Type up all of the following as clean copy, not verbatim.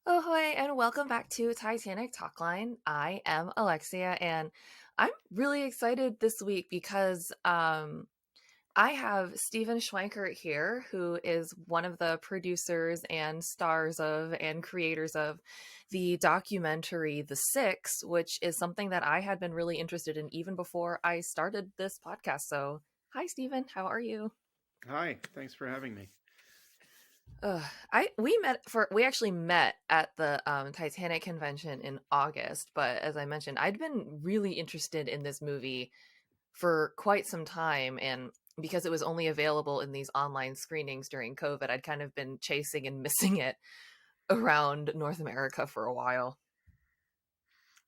Ahoy, and welcome back to Titanic Talkline. I am Alexia, and I'm really excited this week because I have Stephen Schwankert here, who is one of the producers and stars of and creators of the documentary The Six, which is something that I had been really interested in even before I started this podcast. So, hi, Stephen. How are you? Hi, thanks for having me. We actually met at the Titanic convention in August, but as I mentioned, I'd been really interested in this movie for quite some time, and because it was only available in these online screenings during COVID, I'd kind of been chasing and missing it around North America for a while.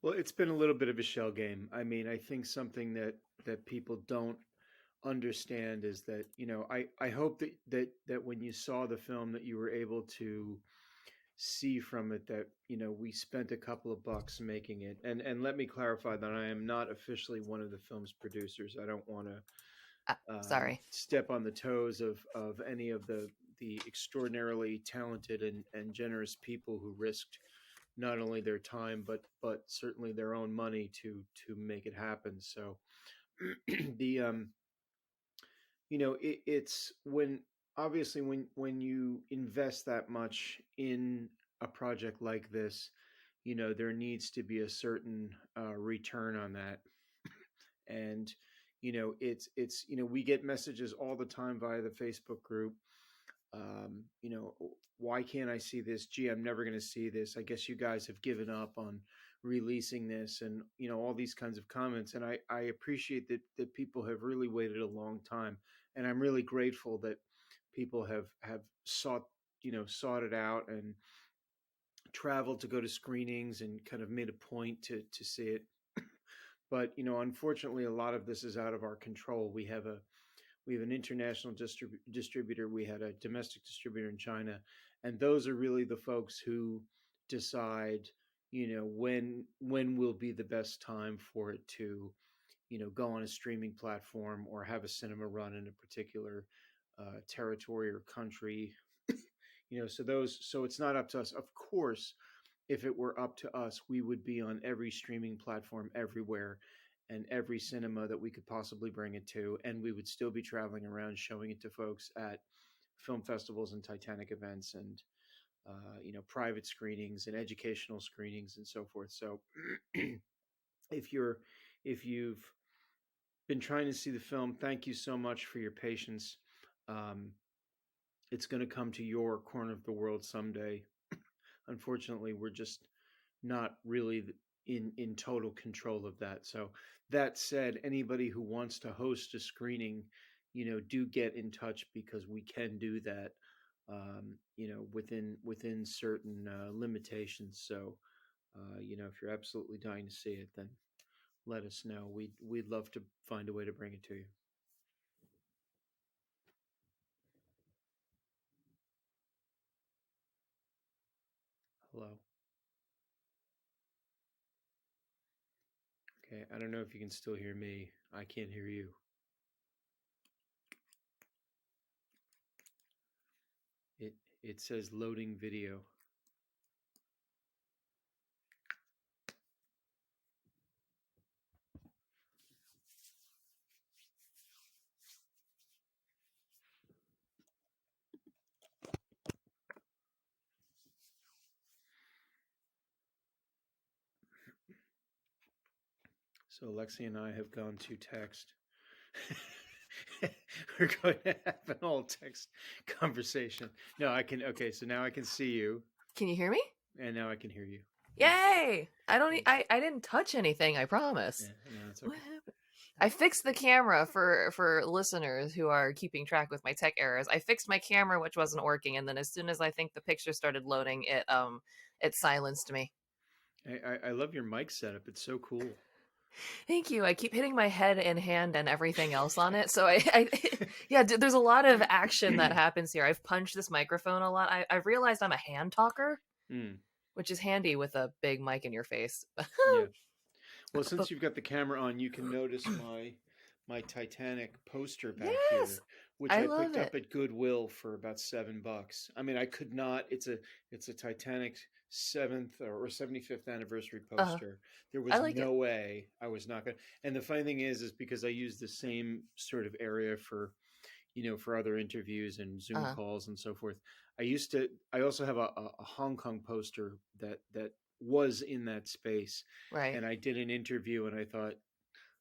Well, it's been a little bit of a shell game. I mean, I think something that people don't understand is that, I hope that when you saw the film that you were able to see from it that, we spent a couple of bucks making it. And let me clarify that I am not officially one of the film's producers. I don't want to Sorry. step on the toes of any of the extraordinarily talented and generous people who risked not only their time but certainly their own money to make it happen. So the it's when obviously when you invest that much in a project like this, there needs to be a certain return on that. And we get messages all the time via the Facebook group. Why can't I see this? Gee, I'm never going to see this. I guess you guys have given up on releasing this, and all these kinds of comments. And I appreciate that people have really waited a long time, and I'm really grateful that people have sought it out and traveled to go to screenings and kind of made a point to see it. But unfortunately, a lot of this is out of our control. We have an international distributor. We had a domestic distributor in China, and those are really the folks who decide, when will be the best time for it to, go on a streaming platform or have a cinema run in a particular territory or country. So it's not up to us. Of course, if it were up to us, we would be on every streaming platform everywhere and every cinema that we could possibly bring it to. And we would still be traveling around showing it to folks at film festivals and Titanic events and, private screenings and educational screenings and so forth. So if you've been trying to see the film, thank you so much for your patience. Um, it's going to come to your corner of the world someday. Unfortunately, we're just not really in total control of that. So that said, anybody who wants to host a screening, do get in touch because we can do that. Within certain limitations. So if you're absolutely dying to see it, then let us know. We'd love to find a way to bring it to you. Hello. Okay, I don't know if you can still hear me. I can't hear you. It says loading video. So Lexi and I have gone to text. We're going to have an all text conversation. No, I can. Okay, so now I can see you, Can you hear me? and now I can hear you. Yeah, Yay! I don't. yeah, I didn't touch anything. I promise. yeah. No, it's What okay. happened? I fixed the camera for listeners who are keeping track with my tech errors. I fixed my camera, which wasn't working, and then as soon as I think the picture started loading, it silenced me. I love your mic setup. It's so cool. Thank you. I keep hitting my head and hand and everything else on it, so yeah. There's a lot of action that happens here. I've punched this microphone a lot. I've realized I'm a hand talker, Mm, which is handy with a big mic in your face. yeah. Well, since you've got the camera on, you can notice my Titanic poster back Yes. here, which I I love picked it. up at Goodwill for about $7. I mean, I could not. It's a Titanic seventh or 75th anniversary Uh, poster. There I was like it. no way I was not going. And the funny thing is because I use the same sort of area for for other interviews and Zoom Uh, calls and so forth. I also have a Hong Kong poster that was in that space, right. and I did an interview, and I thought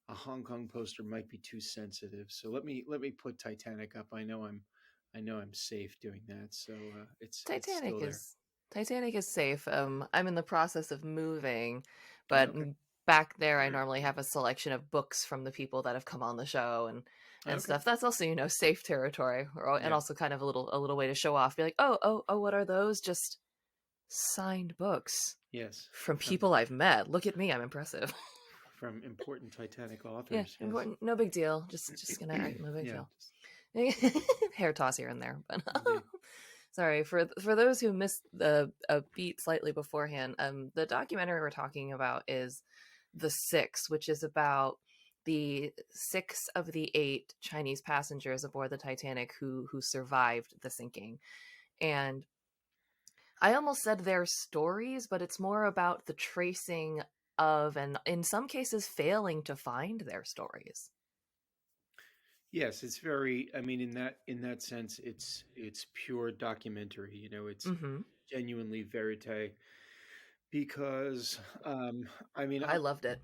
a Hong Kong poster might be too sensitive. So let me put Titanic up. I know I'm safe doing that. So it's still Titanic there. is Titanic is safe. I'm in the process of moving, but Okay. back there I normally have a selection of books from the people that have come on the show and Okay. stuff. That's also, safe territory, and Yeah. also kind of a little way to show off. Be like, oh, oh, oh, what are those? Just signed books Yes. from From people I've met. Look at me, I'm impressive. from important Titanic Yeah, authors. Yes. important. No big deal. Just gonna act. No big Yeah. deal. Hair toss here and there, but Indeed. sorry for those who missed the a beat slightly beforehand. The documentary we're talking about is The Six, which is about the six of the eight Chinese passengers aboard the Titanic who survived the sinking. And I almost said their stories, but it's more about the tracing of, and in some cases failing to find their stories. Yes, it's very. I mean, in that sense, it's pure documentary. It's Mm-hmm. genuinely verite because I mean, I loved it.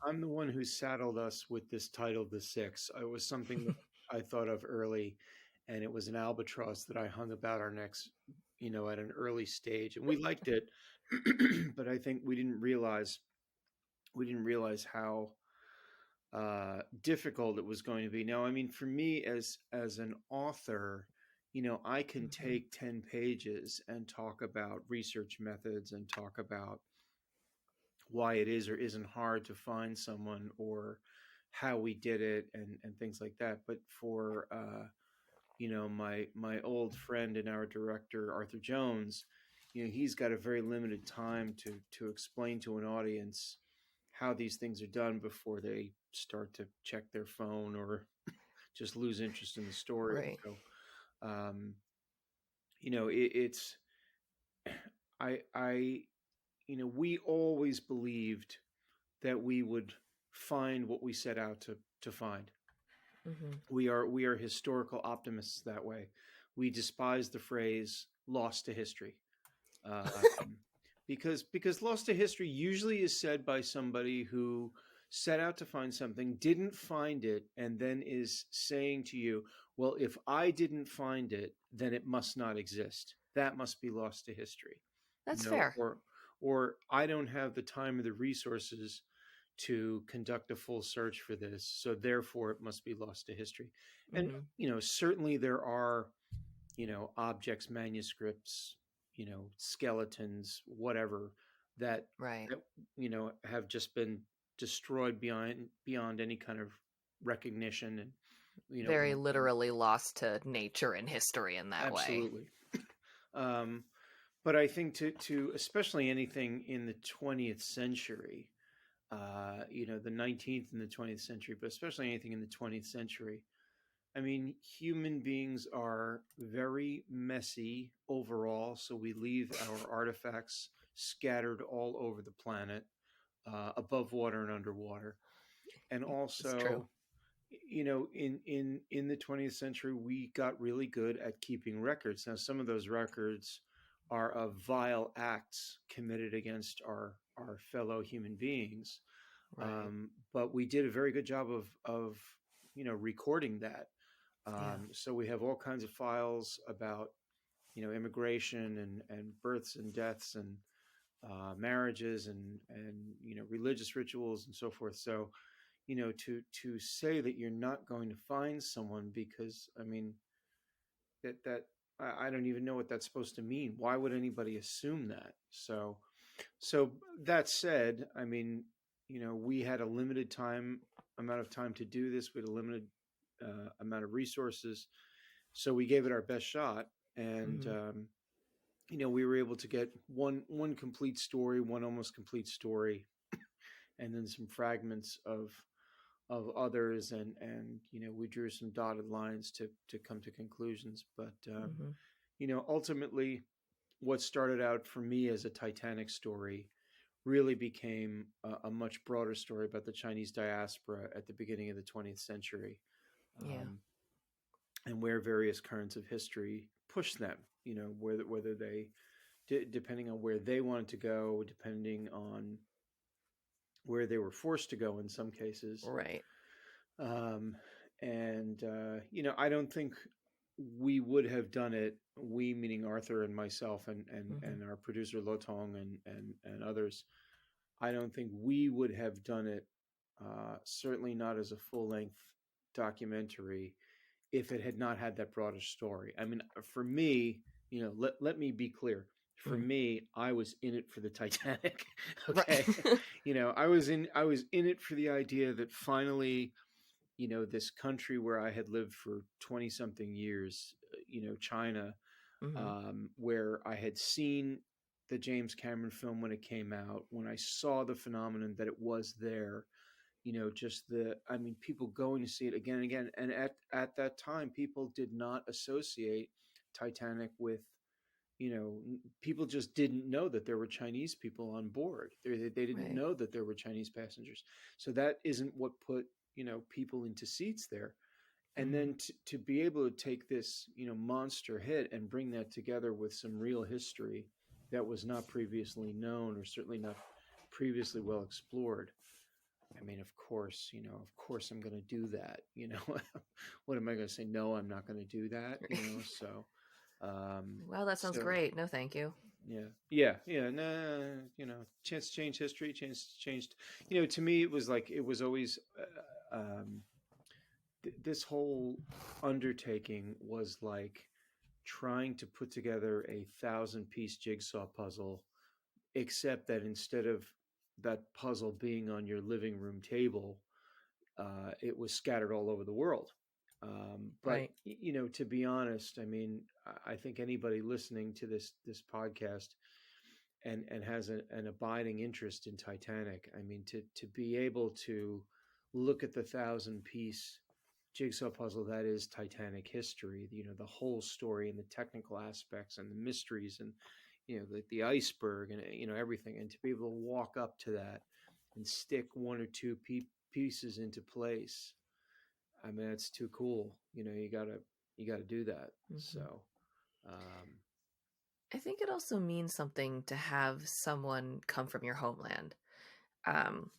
I'm the one who saddled us with this title, The Six. It was something that I thought of early, and it was an albatross that I hung about our necks, at an early stage, and we liked it, but I think we didn't realize how difficult it was going to be. Now, I mean, for me as an author, I can Mm-hmm. take 10 pages and talk about research methods and talk about why it is or isn't hard to find someone or how we did it and things like that. But for my old friend and our director Arthur Jones, he's got a very limited time to explain to an audience how these things are done before they start to check their phone or just lose interest in the story. Right. So um, it's I we always believed that we would find what we set out to find. Mm-hmm. We are historical optimists that way. We despise the phrase "lost to history." um, because lost to history usually is said by somebody who set out to find something, didn't find it, and then is saying to you, well, if I didn't find it, then it must not exist. That must be lost to history. That's fair. Or I don't have the time or the resources to conduct a full search for this, so therefore it must be lost to history. And Mm-hmm. certainly there are objects, manuscripts, skeletons, whatever that Right. that have just been destroyed beyond any kind of recognition and Very and literally lost to nature and history in that way. absolutely. um but I think to especially anything in the 20th century, the 19th and the 20th century, but especially anything in the 20th century, I mean, human beings are very messy overall, so we leave our artifacts scattered all over the planet, above water and underwater. And It's true. also, in the 20th century, we got really good at keeping records. Now, some of those records are of vile acts committed against our fellow human beings, Right. but we did a very good job of recording that. Yeah. So we have all kinds of files about immigration and births and deaths and marriages and religious rituals and so forth. So to say that you're not going to find someone because I mean that I don't even know what that's supposed to mean. Why would anybody assume that? So that said, I mean, we had a limited amount of time to do this. We had a limited amount of resources, so we gave it our best shot, and Mm-hmm. we were able to get one complete story, one almost complete story, and then some fragments of others, and we drew some dotted lines to come to conclusions. But Hmm. ultimately, what started out for me as a Titanic story really became a much broader story about the Chinese diaspora at the beginning of the 20th century, Yeah. um, and where various currents of history pushed them. Whether they, depending on where they wanted to go, depending on where they were forced to go in some cases. Right. Um, and I don't think we would have done it. We, meaning Arthur and myself, and and Hmm. and our producer Lotong and others. I don't think we would have done it. Certainly not as a full length documentary if it had not had that broader story. I mean, for me, let me be clear. For Mm. me, I was in it for the Titanic. Right. Okay, I was in it for the idea that finally, this country where I had lived for 20 something years, China, Hmm. where I had seen the James Cameron film when it came out, when I saw the phenomenon that it was there, just I mean, people going to see it again and again. And at that time, people did not associate Titanic with, people just didn't know that there were Chinese people on board. They didn't Right. know that there were Chinese passengers. So that isn't what put, people into seats there. And Hmm. then to be able to take this, monster hit and bring that together with some real history that was not previously known, or certainly not previously well explored. I mean, of course I'm going to do that. What am I going to say? No, I'm not going to do that. So, um, Well, that sounds so great. No, thank you. yeah. Nah, chance to change history, chance to changed. To me, it was like it was always this whole undertaking was like trying to put together a 1,000-piece jigsaw puzzle, except that instead of that puzzle being on your living room table, it was scattered all over the world. But Right. to be honest, I mean, I think anybody listening to this podcast and has an abiding interest in Titanic, I mean, to be able to look at the 1,000-piece jigsaw puzzle that is Titanic history, the whole story and the technical aspects and the mysteries, and the iceberg, and everything, and to be able to walk up to that and stick one or two pieces into place. I mean, it's too cool. You gotta do that. Hmm. So, um, I think it also means something to have someone come from your homeland. Um,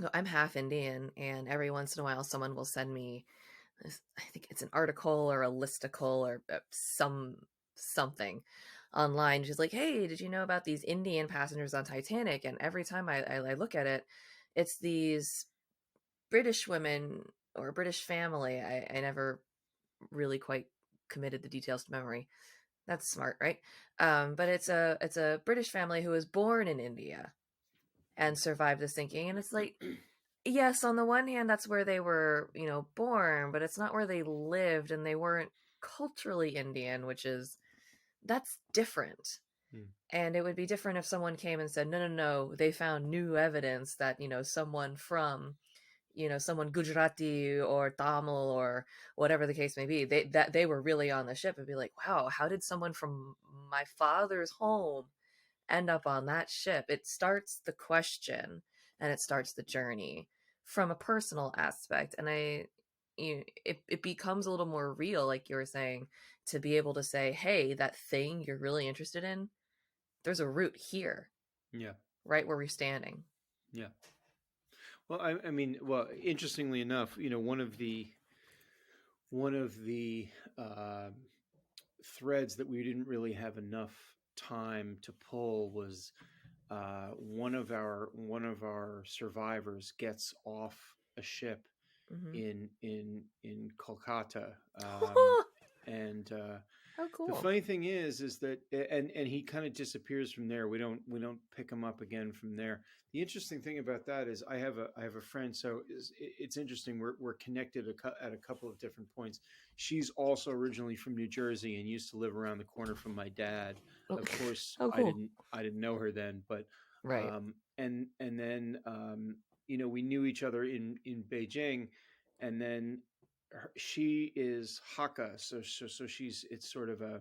so I'm half Indian, and every once in a while, someone will send me this, I think it's an article or a listicle or something online. She's like, "Hey, did you know about these Indian passengers on Titanic?" And every time I look at it, it's these British women or a British family. I never really quite committed the details to memory. That's smart, right? But it's a British family who was born in India and survived the sinking. And it's like, yes, on the one hand, that's where they were, born, but it's not where they lived, and they weren't culturally Indian, which is that's different. hmm, And it would be different if someone came and said, no, no, no, they found new evidence that, someone from, someone Gujarati or Tamil or whatever the case may be, they were really on the ship. It'd be like, wow, how did someone from my father's home end up on that ship? It starts the question and it starts the journey from a personal aspect. And it becomes a little more real, like you were saying, to be able to say, hey, that thing you're really interested in, there's a root here, yeah, right where we're standing. yeah. Well, I mean, well, interestingly enough, one of the uh, threads that we didn't really have enough time to pull was one of our survivors gets off a ship Hmm. in Kolkata, and How the cool. funny thing is that, and he kind of disappears from there. We don't pick him up again from there. The interesting thing about that is I have a friend. So it's interesting. We're connected at a couple of different points. She's also originally from New Jersey and used to live around the corner from my dad. Oh, Of course, how I cool. didn't I didn't know her then, but Right. and then we knew each other in Beijing, and then she is Hakka, so she's it's sort of a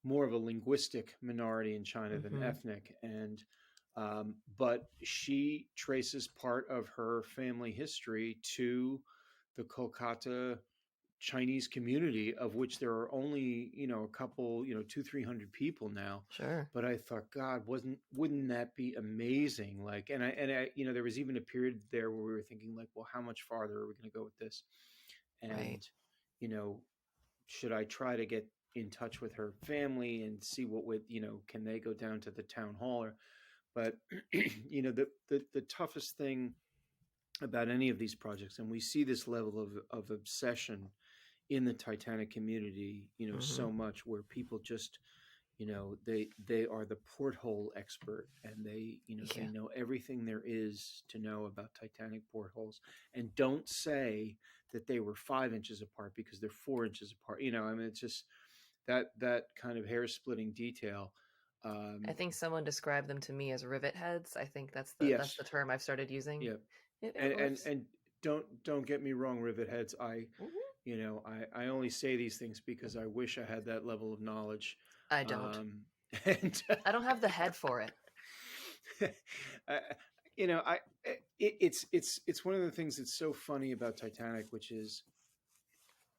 more of a linguistic minority in China than Mm-hmm. ethnic, and but she traces part of her family history to the Kolkata Chinese community, of which there are only a couple, 200-300 people now. Sure. But I thought, God, wouldn't that be amazing? Like, and I, there was even a period there where we were thinking, like, well, how much farther are we going to go with this? Right. And you know, should I try to get in touch with her family and see what would, can they go down to the town hall? Or, but the toughest thing about any of these projects, and we see this level of obsession in the Titanic community, Mm-hmm. so much, where people just, they are the porthole expert, and they Yeah. know everything there is to know about Titanic portholes, and don't say that they were 5 inches apart because they're 4 inches apart. I mean, it's just that kind of hair splitting detail. I Um, think someone described them to me as rivet heads. I think that's yes, the term I've started using. yeah, It and works. don't get me wrong, rivet heads. Hmm. I only say these things because I wish I had that level of knowledge. I don't. Um, and I don't have the head for it. I, I it's one of the things that's so funny about Titanic, which is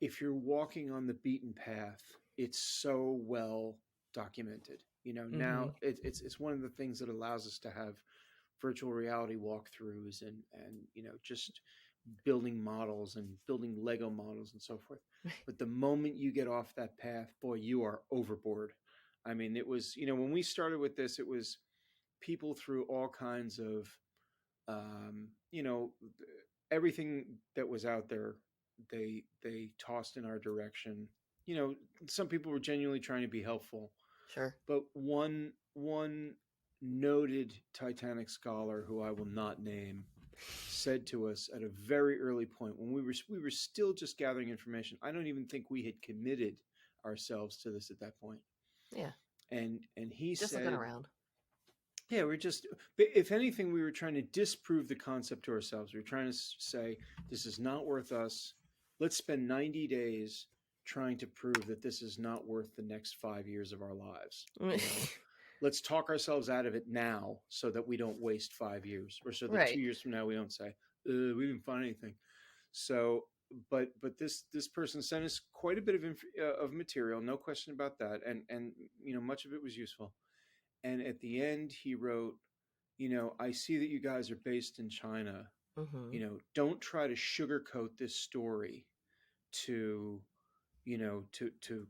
if you're walking on the beaten path, it's so well documented. Mm-hmm. Now it's one of the things that allows us to have virtual reality walkthroughs, and just building models and building Lego models and so forth. But the moment you get off that path, boy, you are overboard. I mean, it was, when we started with this, it was people through all kinds of, um, you know, everything that was out there. They tossed in our direction. You know, some people were genuinely trying to be helpful, Sure. but one noted Titanic scholar, who I will not name, said to us at a very early point when we were still just gathering information. I don't even think we had committed ourselves to this at that point. Yeah. And he Just looking said, around. yeah, we're just, if anything, we were trying to disprove the concept to ourselves. We were trying to say, this is not worth us. Let's spend 90 days trying to prove that this is not worth the next 5 years of our lives. Let's talk ourselves out of it now so that we don't waste 5 years, or so that two Right. years from now we don't say, we didn't find anything. So, but this person sent us quite a bit of material, no question about that, and much of it was useful. And at the end, he wrote, I see that you guys are based in China. Mm-hmm. Don't try to sugarcoat this story to, to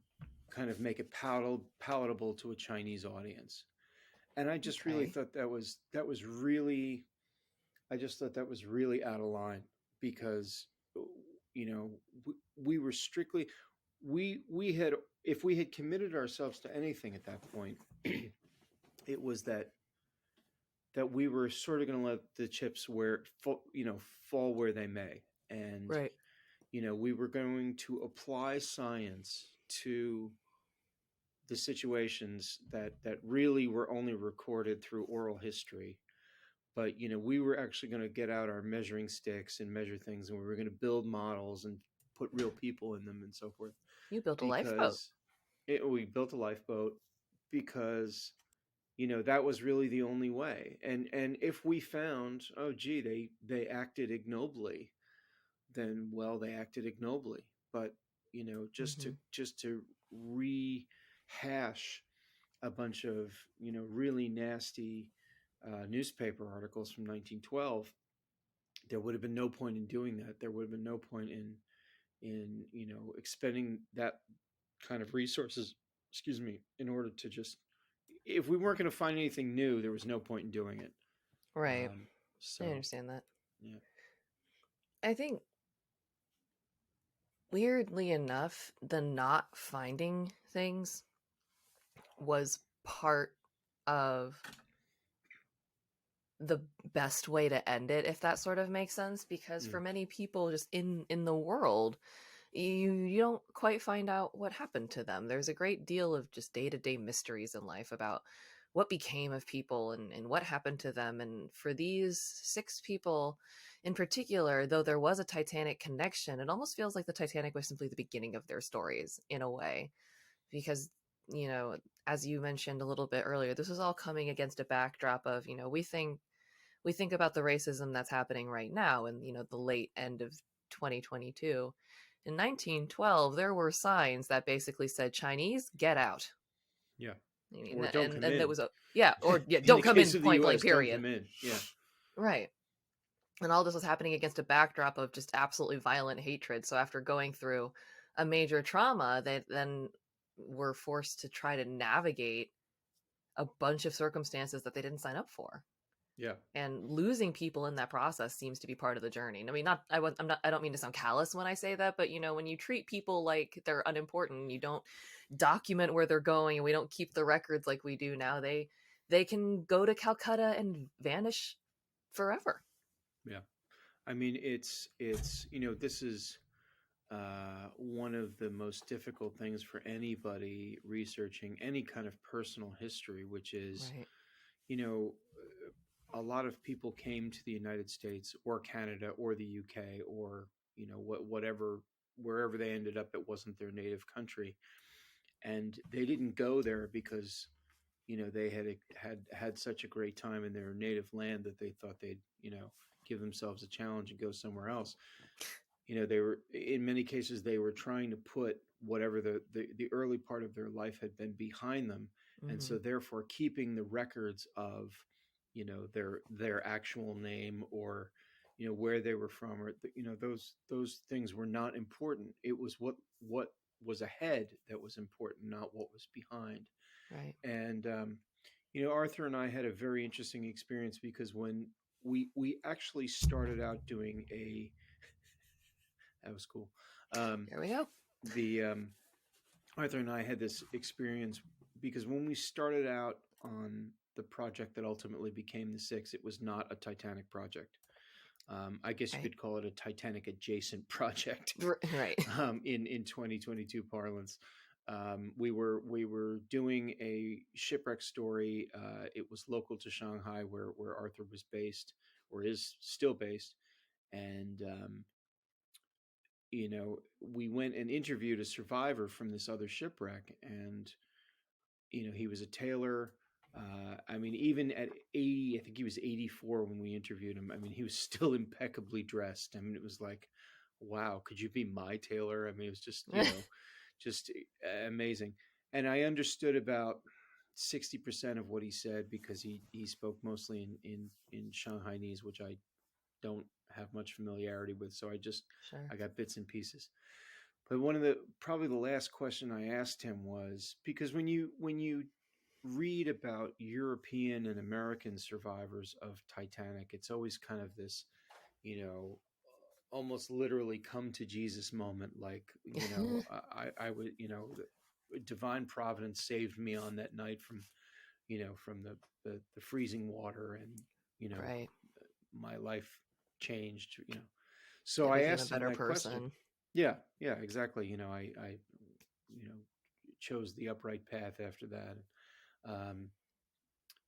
kind of make it palatable to a Chinese audience. And I just really Okay. thought that was really, I just thought that was really out of line, because you know we were strictly, we had, if we had committed ourselves to anything at that point, it was that we were sort of going to let the chips fall where they may, and Right. we were going to apply science to the situations that really were only recorded through oral history. But we were actually going to get out our measuring sticks and measure things, and we were going to build models and put real people in them and so forth, You built a lifeboat. because we built a lifeboat, because that was really the only way. And if we found, oh gee, they acted ignobly, then, well, they acted ignobly. But Mm-hmm. just to rehash a bunch of really nasty newspaper articles from 1912, there would have been no point in doing that. There would have been no point in expending that kind of resources, excuse me, in order to just, if we weren't going to find anything new, there was no point in doing it. Right. um, I so understand that. yeah. I think weirdly enough, the not finding things was part of the best way to end it, if that sort of makes sense, because Mm. for many people just in the world, you don't quite find out what happened to them. There's a great deal of just day-to-day mysteries in life about what became of people and what happened to them. And for these six people in particular, though there was a Titanic connection, it almost feels like the Titanic was simply the beginning of their stories in a way, because, you know, as you mentioned a little bit earlier, this is all coming against a backdrop of, you know, we think about the racism that's happening right now in, you know, the late end of 2022. In 1912, there were signs that basically said, Chinese, get out. Yeah. I mean, Or don't come and there in. was a, yeah, or yeah, In the don't come case in, of the point blank, US, don't period. come in. Yeah. Right. And all this was happening against a backdrop of just absolutely violent hatred. So after going through a major trauma, they then were forced to try to navigate a bunch of circumstances that they didn't sign up for. Yeah. And losing people in that process seems to be part of the journey. I mean, not I'm not, I don't mean to sound callous when I say that, but, you know, when you treat people like they're unimportant, you don't document where they're going, and we don't keep the records like we do now, they can go to Calcutta and vanish forever. Yeah. I mean, it's this is one of the most difficult things for anybody researching any kind of personal history, which is, Right. you know, a lot of people came to the United States or Canada or the UK or, whatever, wherever they ended up, it wasn't their native country. And they didn't go there because, they had such a great time in their native land that they thought they'd, give themselves a challenge and go somewhere else. They were, in many cases, they were trying to put whatever the early part of their life had been behind them, and Mm-hmm. so therefore keeping the records of, their actual name, or, where they were from, or those things were not important. It was what was ahead that was important, not what was behind. Right. And Arthur and I had a very interesting experience, because when we actually started out doing a that was cool. Um, Here we go. the Arthur and I had this experience, because when we started out on the project that ultimately became the Six, it was not a Titanic project. I guess you Right. could call it a Titanic adjacent project, Right. in 2022 parlance. We were doing a shipwreck story. It was local to Shanghai, where Arthur was based, or is still based, and we went and interviewed a survivor from this other shipwreck, and he was a tailor. I mean, even at 80, I think he was 84 when we interviewed him. I mean, he was still impeccably dressed. I mean, it was like, wow, could you be my tailor? I mean, it was just amazing. And I understood about 60% of what he said, because he spoke mostly in Shanghainese, which I don't have much familiarity with. So Sure. I got bits and pieces. But one of the probably the last question I asked him was, because when you read about European and American survivors of Titanic, it's always kind of this, you know, almost literally come to Jesus moment. Like, I would, divine providence saved me on that night from, from the freezing water, and, you know, Right. my life changed, So I I became a asked him better that question. person. Yeah, yeah, exactly. I you know, chose the upright path after that. Um,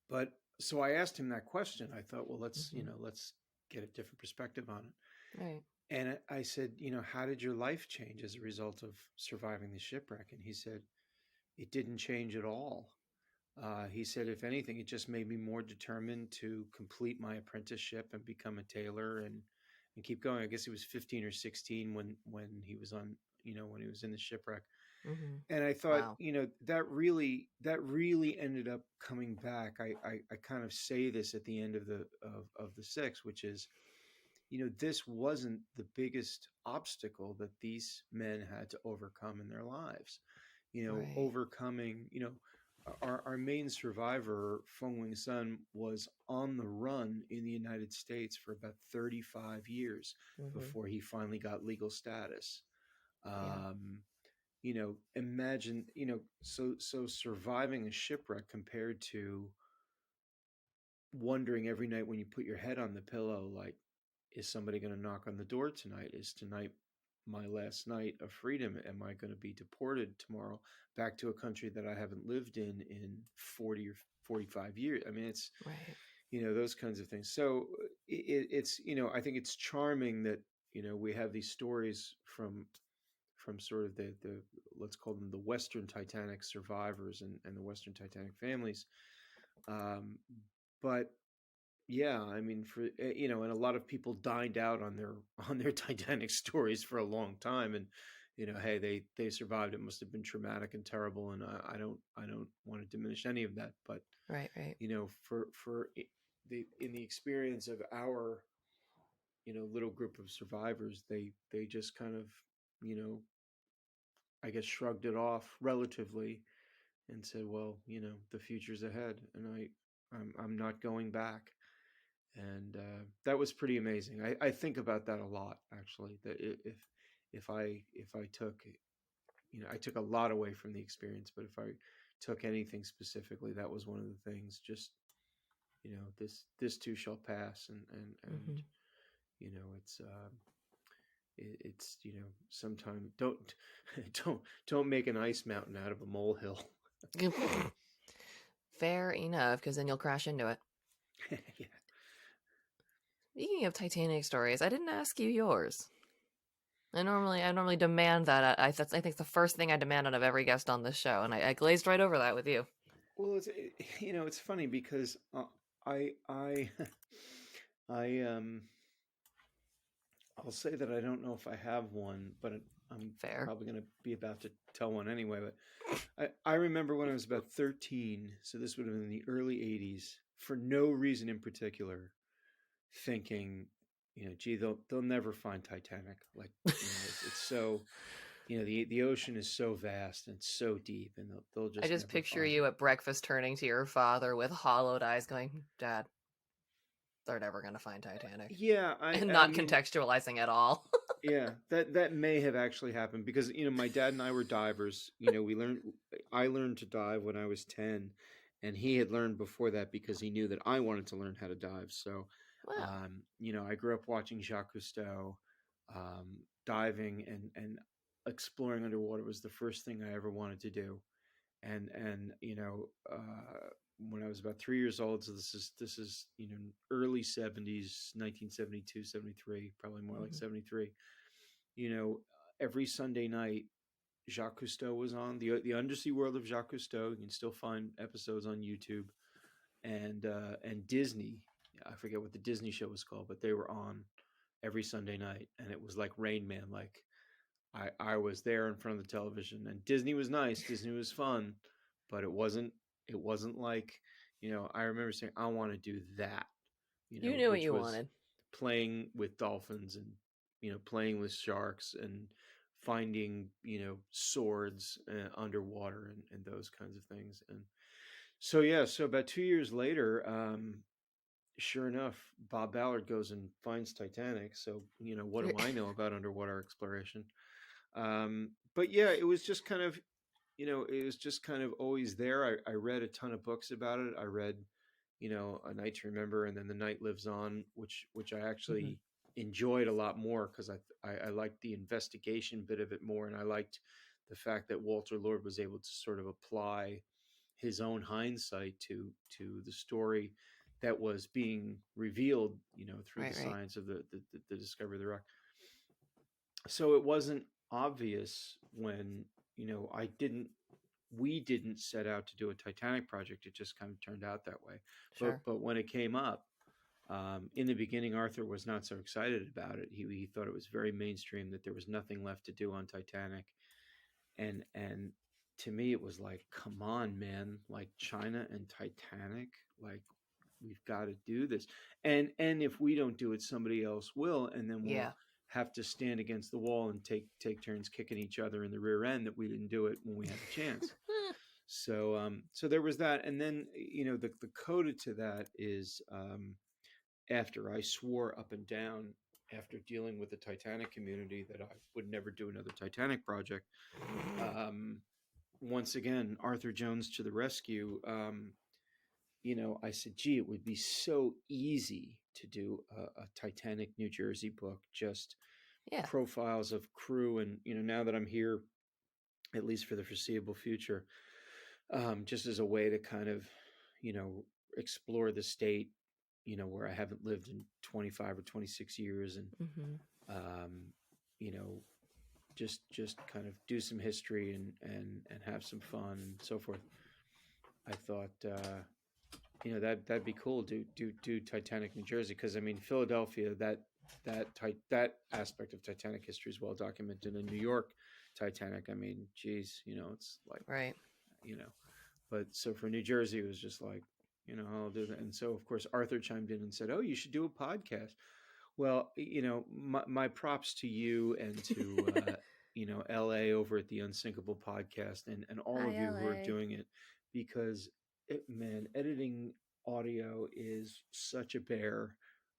but so I asked him that question. I thought, well, Hmm. let's get a different perspective on it. Right. And I said, how did your life change as a result of surviving the shipwreck? And he said, it didn't change at all. He said, if anything, it just made me more determined to complete my apprenticeship and become a tailor, and keep going. I guess he was 15 or 16 when he was on, when he was in the shipwreck. Hmm. And I thought, Wow. that really ended up coming back. I kind of say this at the end of the Six, which is, this wasn't the biggest obstacle that these men had to overcome in their lives. Right. Overcoming, our main survivor, Feng Wing Sun, was on the run in the United States for about 35 years Hmm. before he finally got legal status. Yeah. Um, Imagine, so surviving a shipwreck, compared to wondering every night when you put your head on the pillow, like, is somebody going to knock on the door tonight? Is tonight my last night of freedom? Am I going to be deported tomorrow back to a country that I haven't lived in 40 or 45 years. I mean, it's, Right. those kinds of things. So it's, I think it's charming that, we have these stories from sort of the let's call them the Western Titanic survivors and the Western Titanic families. Um, but yeah, I mean, and a lot of people dined out on their on their Titanic stories for a long time, and hey, they survived. It must have been traumatic and terrible, and I don't want to diminish any of that, but Right. Right. the in the experience of our little group of survivors, they just kind of you know I guess shrugged it off relatively and said, well, the future's ahead, and I'm not going back. And that was pretty amazing. I think about that a lot, actually. That if I took I took a lot away from the experience, but if I took anything specifically, that was one of the things. Just this too shall pass, and Hmm. it's it's sometimes don't don't don't make an ice mountain out of a molehill. Fair enough, because then you'll crash into it. Yeah. Speaking of Titanic stories, I didn't ask you yours. I normally demand that. I think it's the first thing I demand out of every guest on this show, and I glazed right over that with you. Well, it's funny because I I I'll say that I don't know if I have one, but I'm Fair. probably going to be about to tell one anyway. But I remember when I was about 13, so this would have been in the early 80s, for no reason in particular, thinking, gee, they'll never find Titanic. Like, it's so, the ocean is so vast and so deep, and they'll I just just never picture find you it. at breakfast turning to your father with hollowed eyes going, Dad, they're never going to find Titanic. Yeah, I And I not mean, contextualizing at all. yeah, that may have actually happened because my dad and I were divers. I learned to dive when I was 10, and he had learned before that because he knew that I wanted to learn how to dive. So, Wow. I grew up watching Jacques Cousteau, diving and exploring underwater was the first thing I ever wanted to do. And when I was about 3 years old, so this is early 70s, 1972, 73, probably more like Hmm. 73. you know, every Sunday night, Jacques Cousteau was on the Undersea World of Jacques Cousteau. You can still find episodes on YouTube, and Disney. I forget what the Disney show was called, but they were on every Sunday night, and it was like Rain Man. Like I was there in front of the television, and Disney was nice. Disney was fun, but it wasn't like I remember saying I want to do that, You knew what which you was wanted. playing with dolphins and playing with sharks and finding swords underwater and those kinds of things. And so yeah, so about 2 years later, sure enough, Bob Ballard goes and finds Titanic. So what do I know about underwater exploration? But yeah, it was just kind of it was just kind of always there. I read a ton of books about it. I read A Night to Remember, and then The Night Lives On, which I Hmm. actually enjoyed a lot more because I liked the investigation bit of it more, and I liked the fact that Walter Lord was able to sort of apply his own hindsight to the story that was being revealed, through the Right, right. science of the discovery of the rock. So it wasn't obvious when I didn't we didn't set out to do a Titanic project. It just kind of turned out that way. But Sure. but when it came up, in the beginning, Arthur was not so excited about it. He thought it was very mainstream, that there was nothing left to do on Titanic, and to me it was like, come on, man, like China and Titanic, like we've got to do this, and if we don't do it, somebody else will, and then we'll Yeah. have to stand against the wall and take turns kicking each other in the rear end that we didn't do it when we had the chance. So there was that, and then the coda to that is, after I swore up and down after dealing with the Titanic community that I would never do another Titanic project. Um, Once again, Arthur Jones to the rescue. I said, gee, it would be so easy to do a Titanic New Jersey book, just Yeah. profiles of crew. And, now that I'm here, at least for the foreseeable future, just as a way to kind of, explore the state, where I haven't lived in 25 or 26 years, and Hmm. um, you know, just kind of do some history and have some fun and so forth. I thought, that'd be cool. Do Titanic New Jersey, because I mean Philadelphia, that aspect of Titanic history is well documented. In New York, Titanic, I mean, geez, it's like, Right. you know. But so for New Jersey, it was just like, I'll do that. And so of course Arthur chimed in and said, "Oh, you should do a podcast." Well, my props to you and to LA over at the Unsinkable podcast, and all Hi, of you who are LA. doing it, because man, editing audio is such a bear,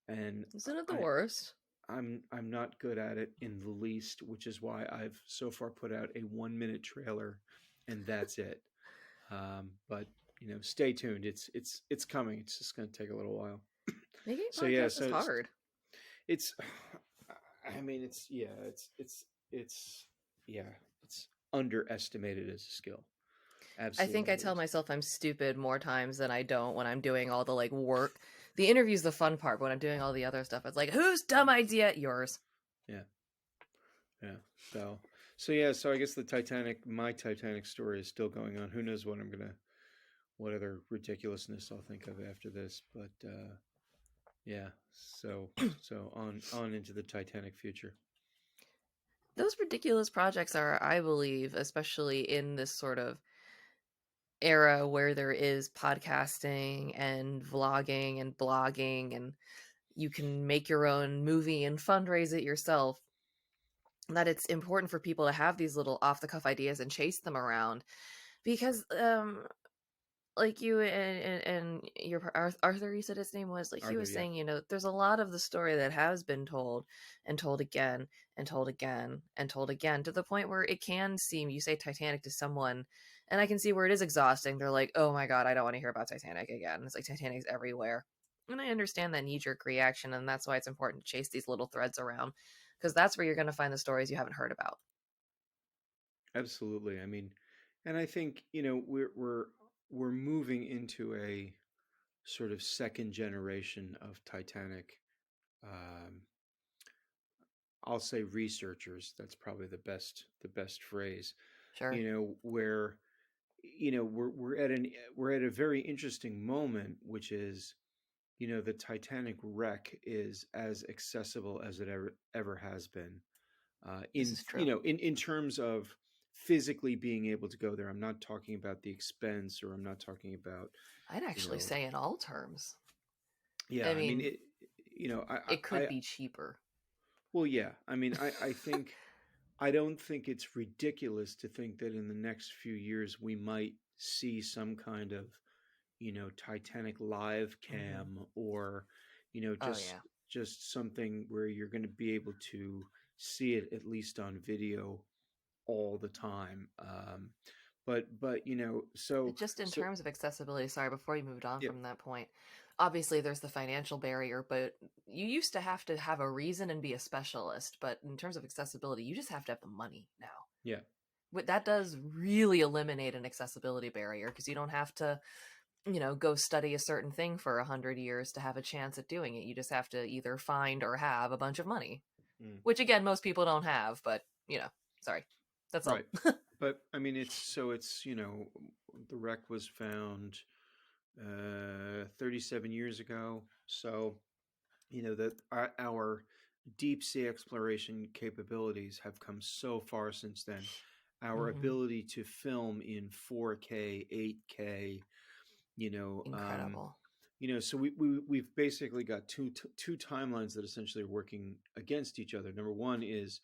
and Isn't it the I worst? I'm not good at it in the least, which is why I've so far put out a 1 minute trailer, and that's it. But stay tuned. It's coming. It's just going to take a little while. Making So yeah, podcasts is so hard. it's I mean, it's yeah, it's underestimated as a skill. I Absolutely think I tell underestimated. myself I'm stupid more times than I don't when I'm doing all the like work. The interview's the fun part, but when I'm doing all the other stuff, it's like, whose dumb idea? Yours. Yeah, yeah. So I guess my Titanic story is still going on. Who knows what other ridiculousness I'll think of after this, but yeah. So on into the Titanic future. Those ridiculous projects are, I believe, especially in this sort of era where there is podcasting and vlogging and blogging, and you can make your own movie and fundraise it yourself, that it's important for people to have these little off the cuff ideas and chase them around because like you and your Arthur, you said his name was, like, he Arthur, was yeah. saying, there's a lot of the story that has been told and told again and told again and told again, to the point where it can seem, you say Titanic to someone, and I can see where it is exhausting. They're like, oh my god, I don't want to hear about Titanic again. It's like Titanic's everywhere. And I understand that knee-jerk reaction, and that's why it's important to chase these little threads around, because that's where you're going to find the stories you haven't heard about. Absolutely. I mean, and I think, we're moving into a sort of second generation of Titanic. Um, I'll say researchers. That's probably the best phrase. Sure. Where we're at a very interesting moment, which is, the Titanic wreck is as accessible as it ever has been. This In is true. in terms of physically being able to go there. I'm not talking about the expense, or I'm not talking about, I'd you actually know, say in all terms. yeah. I I mean, mean, it. it I could be cheaper. well, yeah. I mean, I think I don't think it's ridiculous to think that in the next few years we might see some kind of, Titanic live Hmm. cam, or, Oh just yeah. something where you're going to be able to see it at least on video all the time. But Just in so terms of accessibility, sorry, before you moved on yeah, from that point, obviously there's the financial barrier, but you used to have to have a reason and be a specialist. But in terms of accessibility, you just have to have the money now. yeah, That does really eliminate an accessibility barrier, because you don't have to, go study a certain thing for 100 years to have a chance at doing it. You just have to either find or have a bunch of money, mm, which again, most people don't have, but, sorry. That's all. right. But I mean, it's the wreck was found 37 years ago. So that our deep sea exploration capabilities have come so far since then. Our Hmm. ability to film in 4K, 8K, you know, um, Incredible. so we've basically got two timelines that essentially are working against each other. Number one is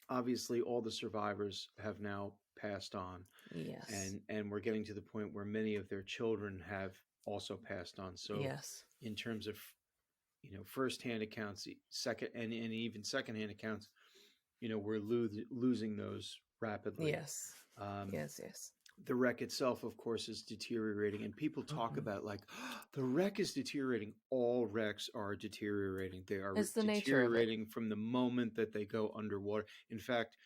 obviously all the survivors have now passed on, Yes. and we're getting to the point where many of their children have also passed on. So Yes. in terms of firsthand accounts, second and even secondhand accounts, we're losing those rapidly. Yes. um, Yes, yes. the wreck itself, of course, is deteriorating, and people talk Hmm. about like, the wreck is deteriorating. All wrecks are deteriorating. They are It's the nature of it. deteriorating from the moment that they go underwater. In fact,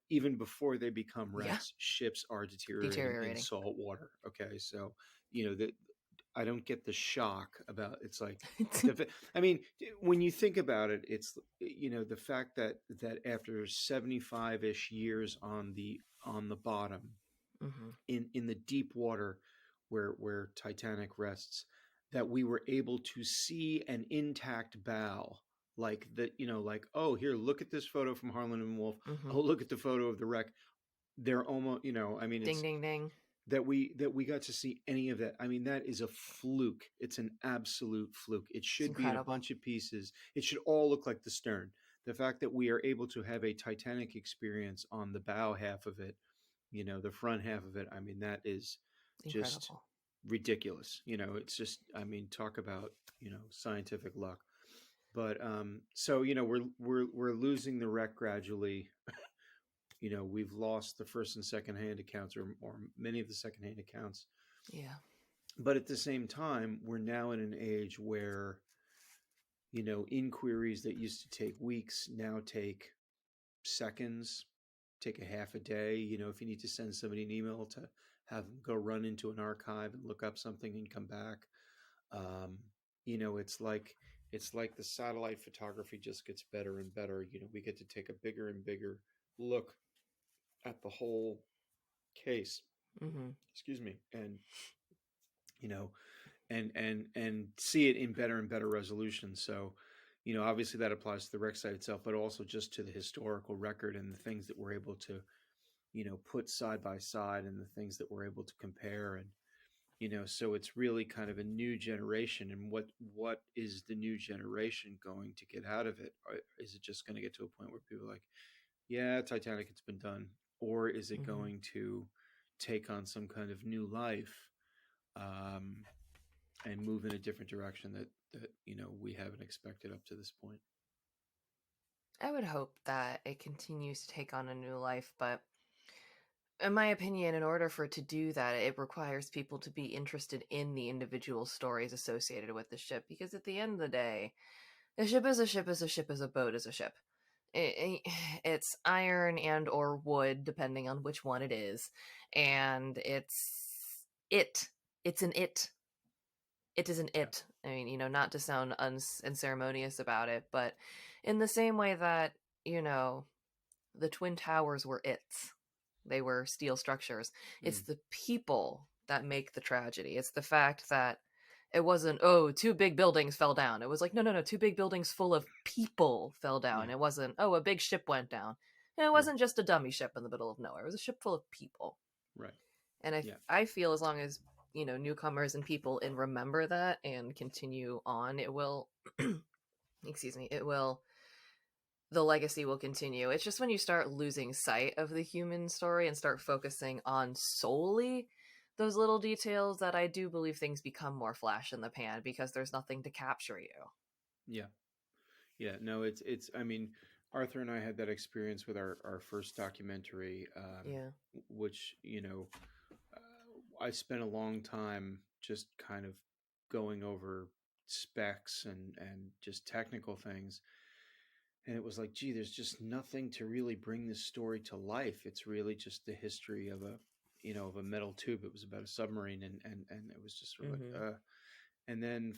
even before they become Yeah. wrecks, ships are deteriorating in Deteriorating. salt water. Okay, so you know that. I don't get the shock about it's like I mean, when you think about it, it's the fact that after 75-ish years on the bottom Hmm. in the deep water where Titanic rests, that we were able to see an intact bow, like that, like, oh, here, look at this photo from Harlan and Wolff. Hmm. Oh, look at the photo of the wreck. They're almost, I mean, Ding, it's ding, ding. that we got to see any of that. I mean, that is a fluke. It's an absolute fluke. It It's should be in a incredible. bunch of pieces. It should all look like the stern. The fact that we are able to have a Titanic experience on the bow half of it, the front half of it, I mean, that is just Incredible. ridiculous. It's just, I mean, talk about, scientific luck. But so we're losing the wreck gradually. We've lost the first and second hand accounts, or many of the second hand accounts. Yeah. But at the same time, we're now in an age where, inquiries that used to take weeks now take seconds, take a half a day. If you need to send somebody an email to have them go run into an archive and look up something and come back. Um, it's like the satellite photography just gets better and better. We get to take a bigger and bigger look at the whole case. Hmm. Excuse me. And you know and see it in better and better resolution. So obviously that applies to the rec site itself, but also just to the historical record and the things that we're able to put side by side, and the things that we're able to compare. And so it's really kind of a new generation. And what is the new generation going to get out of it? Or is it just going to get to a point where people are like, yeah, Titanic, it's been done? Or is it Hmm. going to take on some kind of new life, um, and move in a different direction that we haven't expected up to this point? I would hope that it continues to take on a new life, but in my opinion, in order for it to do that, it requires people to be interested in the individual stories associated with the ship. Because at the end of the day, a ship is a ship is a ship is a boat is a ship. It's iron and or wood, depending on which one it is, and it. It's an it. It is an Yeah. it. I mean, not to sound unceremonious about it, but in the same way that you know the Twin Towers were its. They were steel structures. It's Mm. the people that make the tragedy. It's the fact that it wasn't, oh, two big buildings fell down. It was like, no, no, no, two big buildings full of people fell down. Yeah. It wasn't, oh, a big ship went down. And it Yeah. wasn't just a dummy ship in the middle of nowhere. It was a ship full of people. Right. And Yeah. I feel as long as, newcomers and people and remember that and continue on, it will, excuse me, the legacy will continue. It's just when you start losing sight of the human story and start focusing on solely those little details that I do believe things become more flash in the pan because there's nothing to capture you. Yeah. Yeah. No, it's I mean, Arthur and I had that experience with our first documentary, Yeah. which I spent a long time just kind of going over specs and just technical things. And it was like, gee, there's just nothing to really bring this story to life. It's really just the history of a metal tube. It was about a submarine, and it was just sort of Mm-hmm. like, and then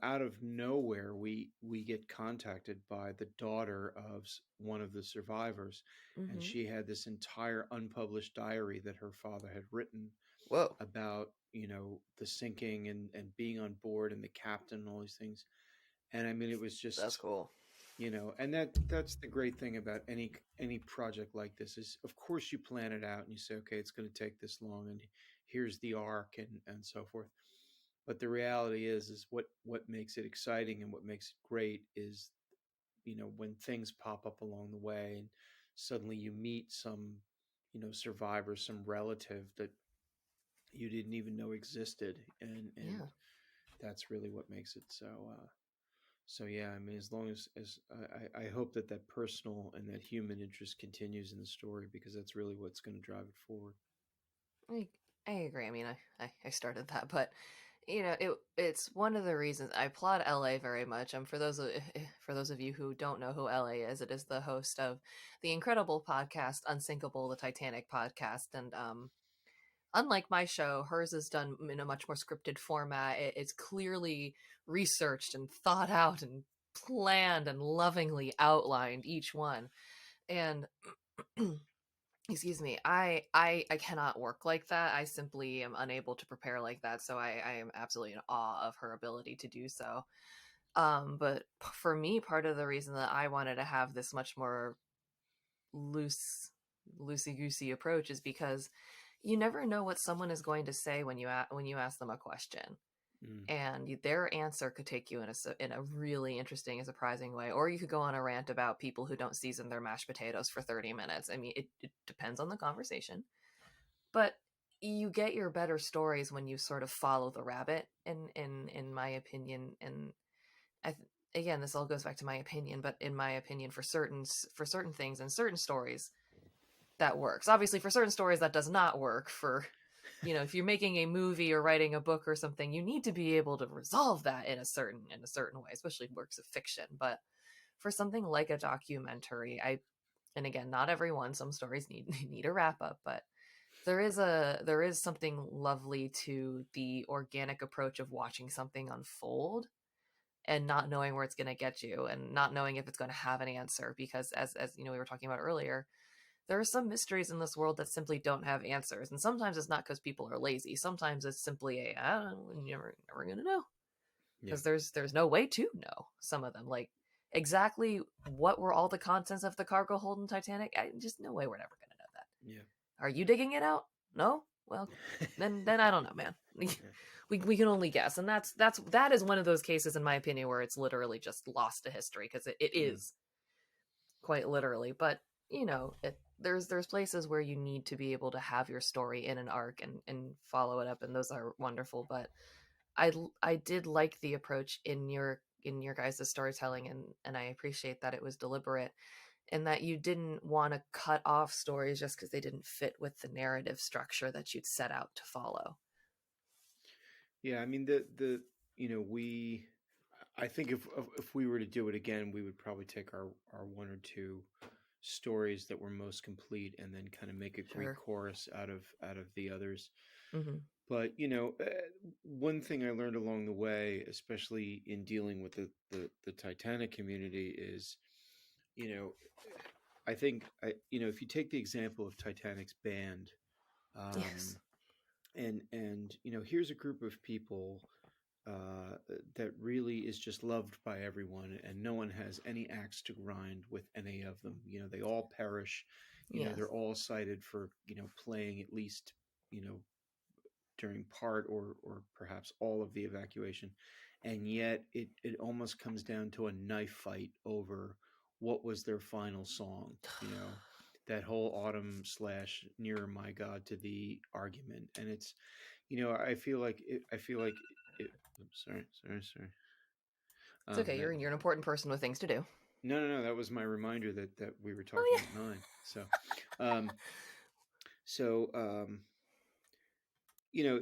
out of nowhere, we get contacted by the daughter of one of the survivors, and Mm-hmm. she had this entire unpublished diary that her father had written Whoa. about the sinking and being on board and the captain and all these things. And I mean, it was That's just, cool. and that's the great thing about any project like this is, of course, you plan it out and you say, okay, it's going to take this long, and here's the arc, and so forth. But the reality is what makes it exciting and what makes it great is, when things pop up along the way, and suddenly you meet some survivor, some relative that you didn't even know existed, and Yeah. that's really what makes it so. So yeah, I mean, as long as I hope that personal and that human interest continues in the story, because that's really what's going to drive it forward. I, I agree. I mean, I started that, but it's one of the reasons I applaud LA very much. For those of you who don't know who LA is, it is the host of the incredible podcast Unsinkable, the Titanic podcast, and unlike my show, hers is done in a much more scripted format. It's clearly researched and thought out and planned and lovingly outlined each one. And excuse me, I cannot work like that. I simply am unable to prepare like that. So I am absolutely in awe of her ability to do so. But for me, part of the reason that I wanted to have this much more loose, loosey goosey approach is because you never know what someone is going to say when you ask them a question, Mm. and their answer could take you in a really interesting and surprising way, or you could go on a rant about people who don't season their mashed potatoes for 30 minutes. I mean, it depends on the conversation, but you get your better stories when you sort of follow the rabbit. In my opinion, and I again, this all goes back to my opinion, but in my opinion, for certain things and certain stories, that works. Obviously, for certain stories, that does not work. For, if you're making a movie or writing a book or something, you need to be able to resolve that in a certain way, especially works of fiction. But for something like a documentary, and again, not everyone. Some stories need need a wrap up, but there is something lovely to the organic approach of watching something unfold and not knowing where it's going to get you and not knowing if it's going to have an answer, because as we were talking about earlier, there are some mysteries in this world that simply don't have answers. And sometimes it's not because people are lazy. Sometimes it's simply I don't know, you're never going to know, Yeah. because there's no way to know some of them. Like, exactly what were all the contents of the cargo hold in Titanic? Just no way we're never going to know that. Yeah. Are you digging it out? No? Well, then I don't know, man. Yeah. We can only guess. And that is one of those cases, in my opinion, where it's literally just lost to history, because it Mm. is quite literally. But there's places where you need to be able to have your story in an arc and follow it up, and those are wonderful. But I did like the approach in your guys' storytelling, and I appreciate that it was deliberate, and that you didn't want to cut off stories just because they didn't fit with the narrative structure that you'd set out to follow. Yeah, I mean the we I think if we were to do it again, we would probably take our one or two stories that were most complete and then kind of make a Greek Sure. chorus out of the others. Mm-hmm. But one thing I learned along the way, especially in dealing with the Titanic community, is you know I think if you take the example of Titanic's band, Yes. um, and here's a group of people that really is just loved by everyone, and no one has any axe to grind with any of them. They all perish. Yes. They're all cited for playing at least during part or perhaps all of the evacuation, and yet it almost comes down to a knife fight over what was their final song. That whole autumn slash nearer my God to the argument, and it's I feel like oops, sorry. It's okay. That You're an important person with things to do. no, that was my reminder that we were Oh talking yeah. at 9. Um, so you know,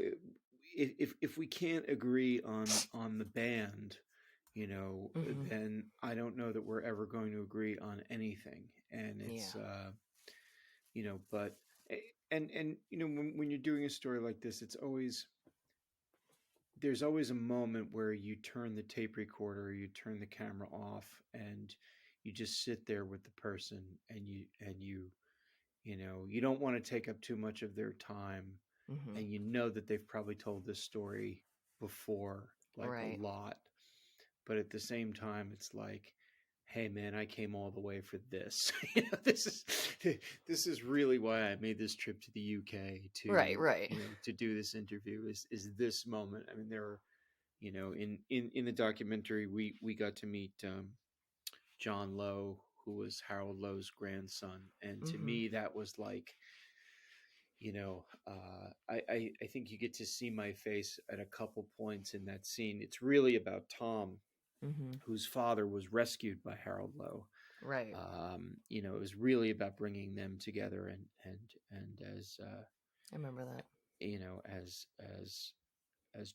if we can't agree on the band, Mm-hmm. then I don't know that we're ever going to agree on anything. And Yeah. it's but and when you're doing a story like this, there's always a moment where you turn the tape recorder, you turn the camera off, and you just sit there with the person, and you don't want to take up too much of their time, Mm-hmm. and that they've probably told this story before, like a Right. lot, but at the same time it's like, hey man, I came all the way for this. This is really why I made this trip to the UK Right. Right. to do this interview, is this moment. I mean, there are, in the documentary, we got to meet John Lowe, who was Harold Lowe's grandson, and to Mm-hmm. me that was like, I think you get to see my face at a couple points in that scene. It's really about Tom, Mm-hmm. whose father was rescued by Harold Lowe. Right. It was really about bringing them together, and as I remember that. you know, as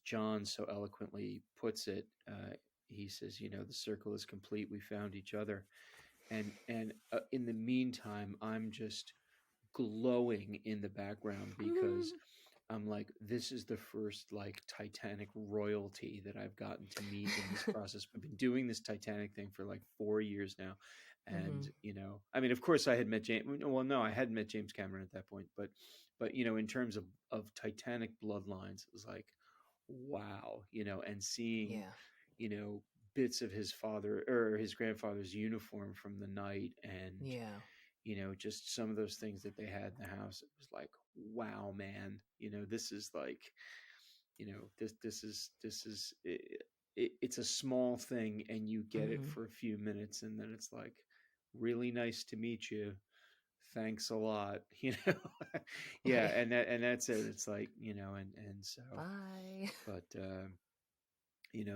John so eloquently puts it, he says, the circle is complete. We found each other, and in the meantime, I'm just glowing in the background because I'm like, this is the first like Titanic royalty that I've gotten to meet in this process. I've been doing this Titanic thing for like 4 years now. And, Mhm. I mean, of course I had met James. Well, no, I hadn't met James Cameron at that point, but, in terms of Titanic bloodlines, it was like, wow, and seeing, Yeah. you know, bits of his father or his grandfather's uniform from the night, and Yeah. just some of those things that they had in the house. It was like, wow, man, this is like, this is it's a small thing, and you get it Mhm. for a few minutes, and then it's like, really nice to meet you. Thanks a lot, yeah, Right. and that's it. It's like, and so, Bye. but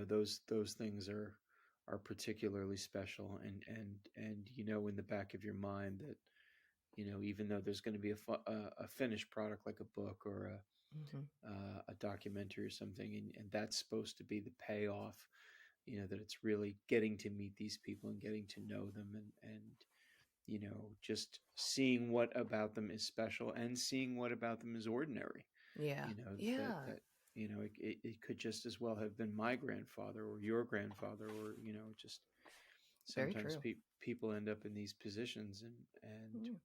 those things are particularly special, and in the back of your mind that, even though there's going to be a finished product like a book or Mhm. a documentary or something, and that's supposed to be the payoff, that it's really getting to meet these people and getting to know them, and just seeing what about them is special and seeing what about them is ordinary, Yeah. that Yeah. it could just as well have been my grandfather or your grandfather, or just Very sometimes true. people end up in these positions, and Mm.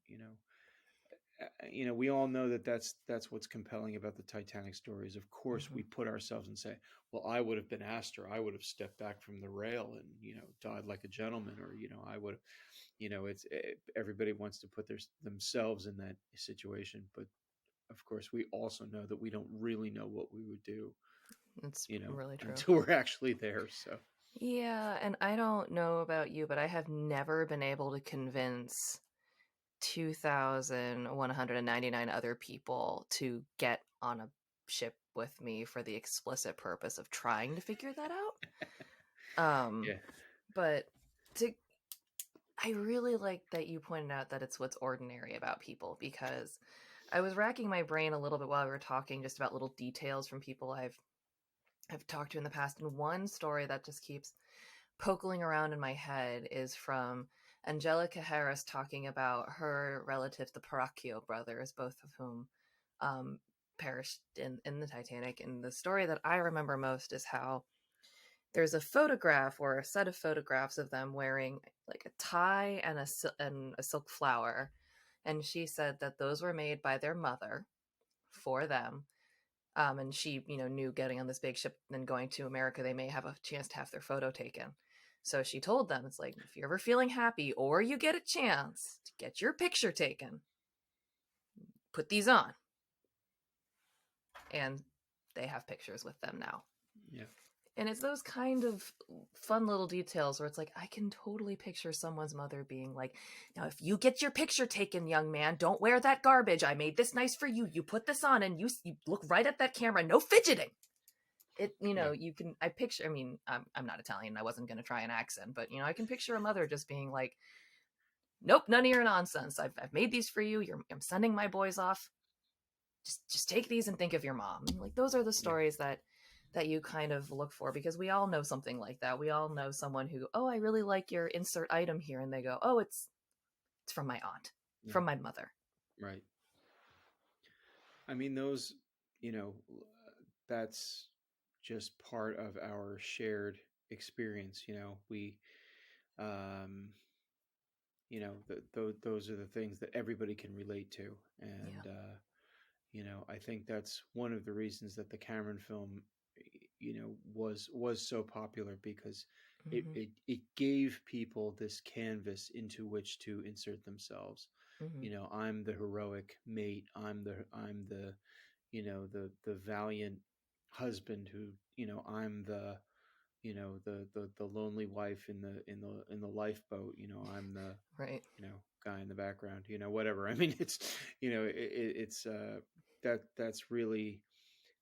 we all know that that's what's compelling about the Titanic stories. Of course, we Mhm. put ourselves and say, well, I would have been Astor. I would have stepped back from the rail and, died like a gentleman, or, I would have, everybody wants to put themselves in that situation. But of course, we also know that we don't really know what we would do, It's really true. until we're actually there. So, Yeah, and I don't know about you, but I have never been able to convince 2,199 other people to get on a ship with me for the explicit purpose of trying to figure that out. Um, yeah, but to I really like that you pointed out that it's what's ordinary about people, because I was racking my brain a little bit while we were talking just about little details from people I've talked to in the past, and one story that just keeps poking around in my head is from Angelica Harris talking about her relatives, the Paracchio brothers, both of whom um, perished in the Titanic. And the story that I remember most is how there's a photograph or a set of photographs of them wearing like a tie and a silk flower. And she said that those were made by their mother for them. And she, knew getting on this big ship and going to America, they may have a chance to have their photo taken. So she told them, it's like, if you're ever feeling happy or you get a chance to get your picture taken, put these on. And they have pictures with them now. yeah, And it's those kind of fun little details where it's like, I can totally picture someone's mother being like, now, if you get your picture taken, young man, don't wear that garbage. I made this nice for you. You put this on and you look right at that camera. No fidgeting. yeah, You can, I picture, I mean, I'm not Italian. I wasn't going to try an accent, but, I can picture a mother just being like, nope, none of your nonsense. I've made these for you. I'm sending my boys off. Just take these and think of your mom. Like, those are the yeah, stories that you kind of look for, because we all know something like that. We all know someone who, oh, I really like your insert item here, and they go, oh, it's from my aunt, yeah, from my mother. right. I mean, those, you know, that's just part of our shared experience. Um, those are the things that everybody can relate to. Yeah. And, I think that's one of the reasons that the Cameron film, was so popular, because it, Mm-hmm. it, it gave people this canvas into which to insert themselves. Mm-hmm. I'm the heroic mate. I'm the the valiant husband who, I'm the lonely wife in the lifeboat. I'm the, Right. guy in the background, whatever. I mean, it's, it's that's really,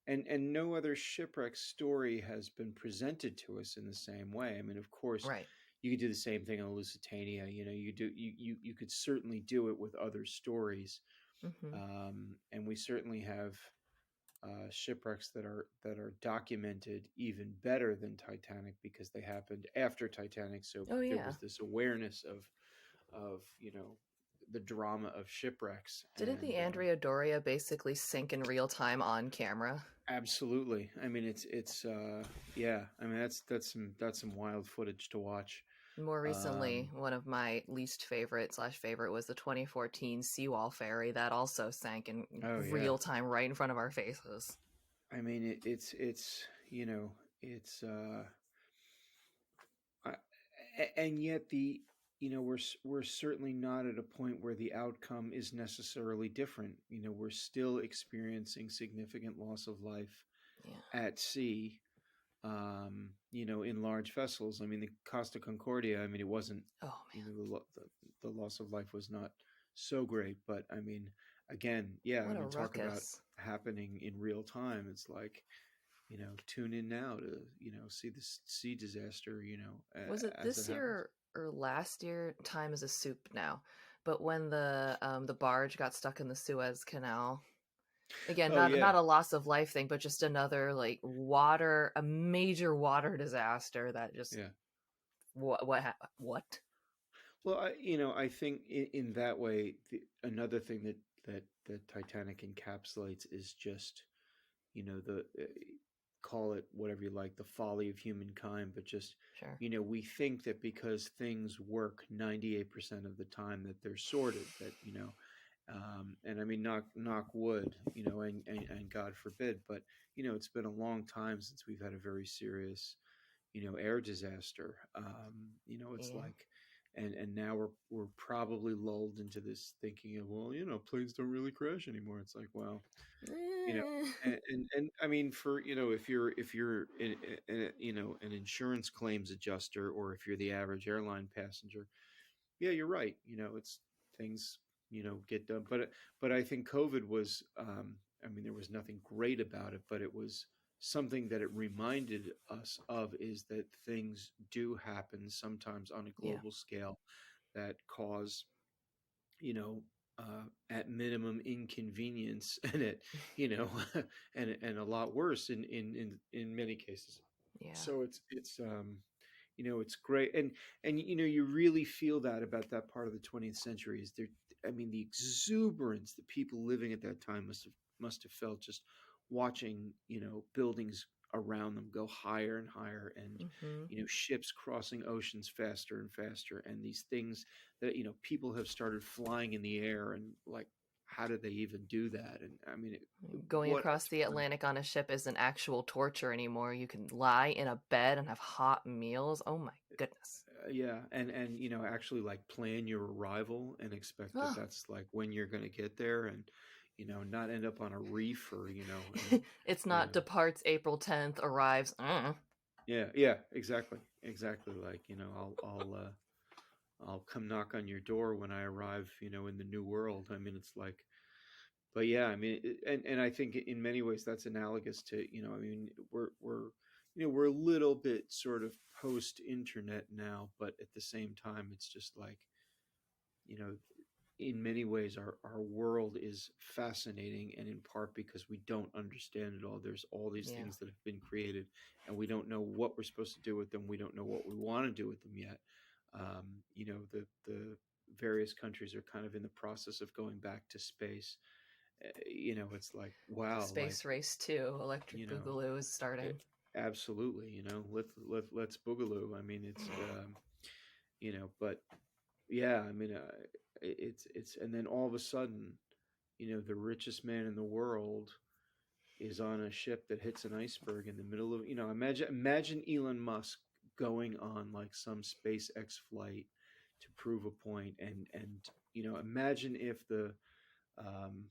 and no other shipwreck story has been presented to us in the same way. I mean, of course, Right. you could do the same thing on Lusitania. You could certainly do it with other stories. Mm-hmm. And we certainly have shipwrecks that are documented even better than Titanic, because they happened after Titanic. So Oh there yeah. was this awareness of the drama of shipwrecks. Didn't the And Andrea Doria basically sink in real time on camera? absolutely, I mean, yeah, I mean, that's some wild footage to watch. More recently, um one of my least favorite slash favorite was the 2014 Seawall ferry that also sank in oh yeah, real time right in front of our faces. I mean, it's it's I, and yet we're certainly not at a point where the outcome is necessarily different. We're still experiencing significant loss of life Yeah. at sea, in large vessels. I mean, the Costa Concordia, I mean, it wasn't, Oh man, the loss of life was not so great, but I mean, again, yeah, I what a mean, talk about ruckus. happening in real time. It's like, tune in now to, see this sea disaster, Was it as it this happens. year or last year? Time is a soup now. But when the barge got stuck in the Suez Canal, again, Oh not yeah, a loss of life thing, but just another like water, a major water disaster that just yeah. what? Well, I think in that way, another thing that Titanic encapsulates is just, the call it whatever you like, the folly of humankind, but just, Sure. we think that because things work 98% of the time that they're sorted, that, and I mean, knock wood, and God forbid, but it's been a long time since we've had a very serious, air disaster. It's Yeah. like, and now we're probably lulled into this thinking of, well, planes don't really crash anymore. It's like, well, you know, Eh. and I mean, for, if you're an insurance claims adjuster, or if you're the average airline passenger, yeah, you're right. It's things, get done. But I think COVID was, I mean, there was nothing great about it, but it was something that it reminded us of, is that things do happen sometimes on a Yeah. global scale that cause, at minimum inconvenience, and you know, and a lot worse in many cases. Yeah. So it's great, and you really feel that about that part of the 20th century. Is there? I mean, the exuberance that people living at that time must have felt, just watching, buildings around them go higher and higher, and Mm-hmm. ships crossing oceans faster and faster, and these things that, people have started flying in the air, and like, how did they even do that? And I mean, Going what across the a time. Atlantic on a ship isn't actual torture anymore. You can lie in a bed and have hot meals. Oh my goodness. Yeah, and actually, like, plan your arrival and expect that Oh. that's like when you're going to get there, and not end up on a reef, or and It's you not know departs April 10th, arrives. yeah, yeah, exactly, like, I'll come knock on your door when I arrive, in the new world. I mean, it's like, but yeah, I mean, and I think in many ways that's analogous to, I mean, we're a little bit sort of post internet now, but at the same time, it's just like, you know in many ways, our world is fascinating, and in part because we don't understand it all. There's all these Yeah. things that have been created, and we don't know what we're supposed to do with them. We don't know what we want to do with them yet. The various countries are kind of in the process of going back to space. It's like, wow, like, Space Race 2, Electric you know Boogaloo is eh, starting. absolutely, let's boogaloo. I mean, but yeah, I mean, it's and then all of a sudden, the richest man in the world is on a ship that hits an iceberg in the middle of, imagine Elon Musk going on like some SpaceX flight to prove a point, and imagine if the, um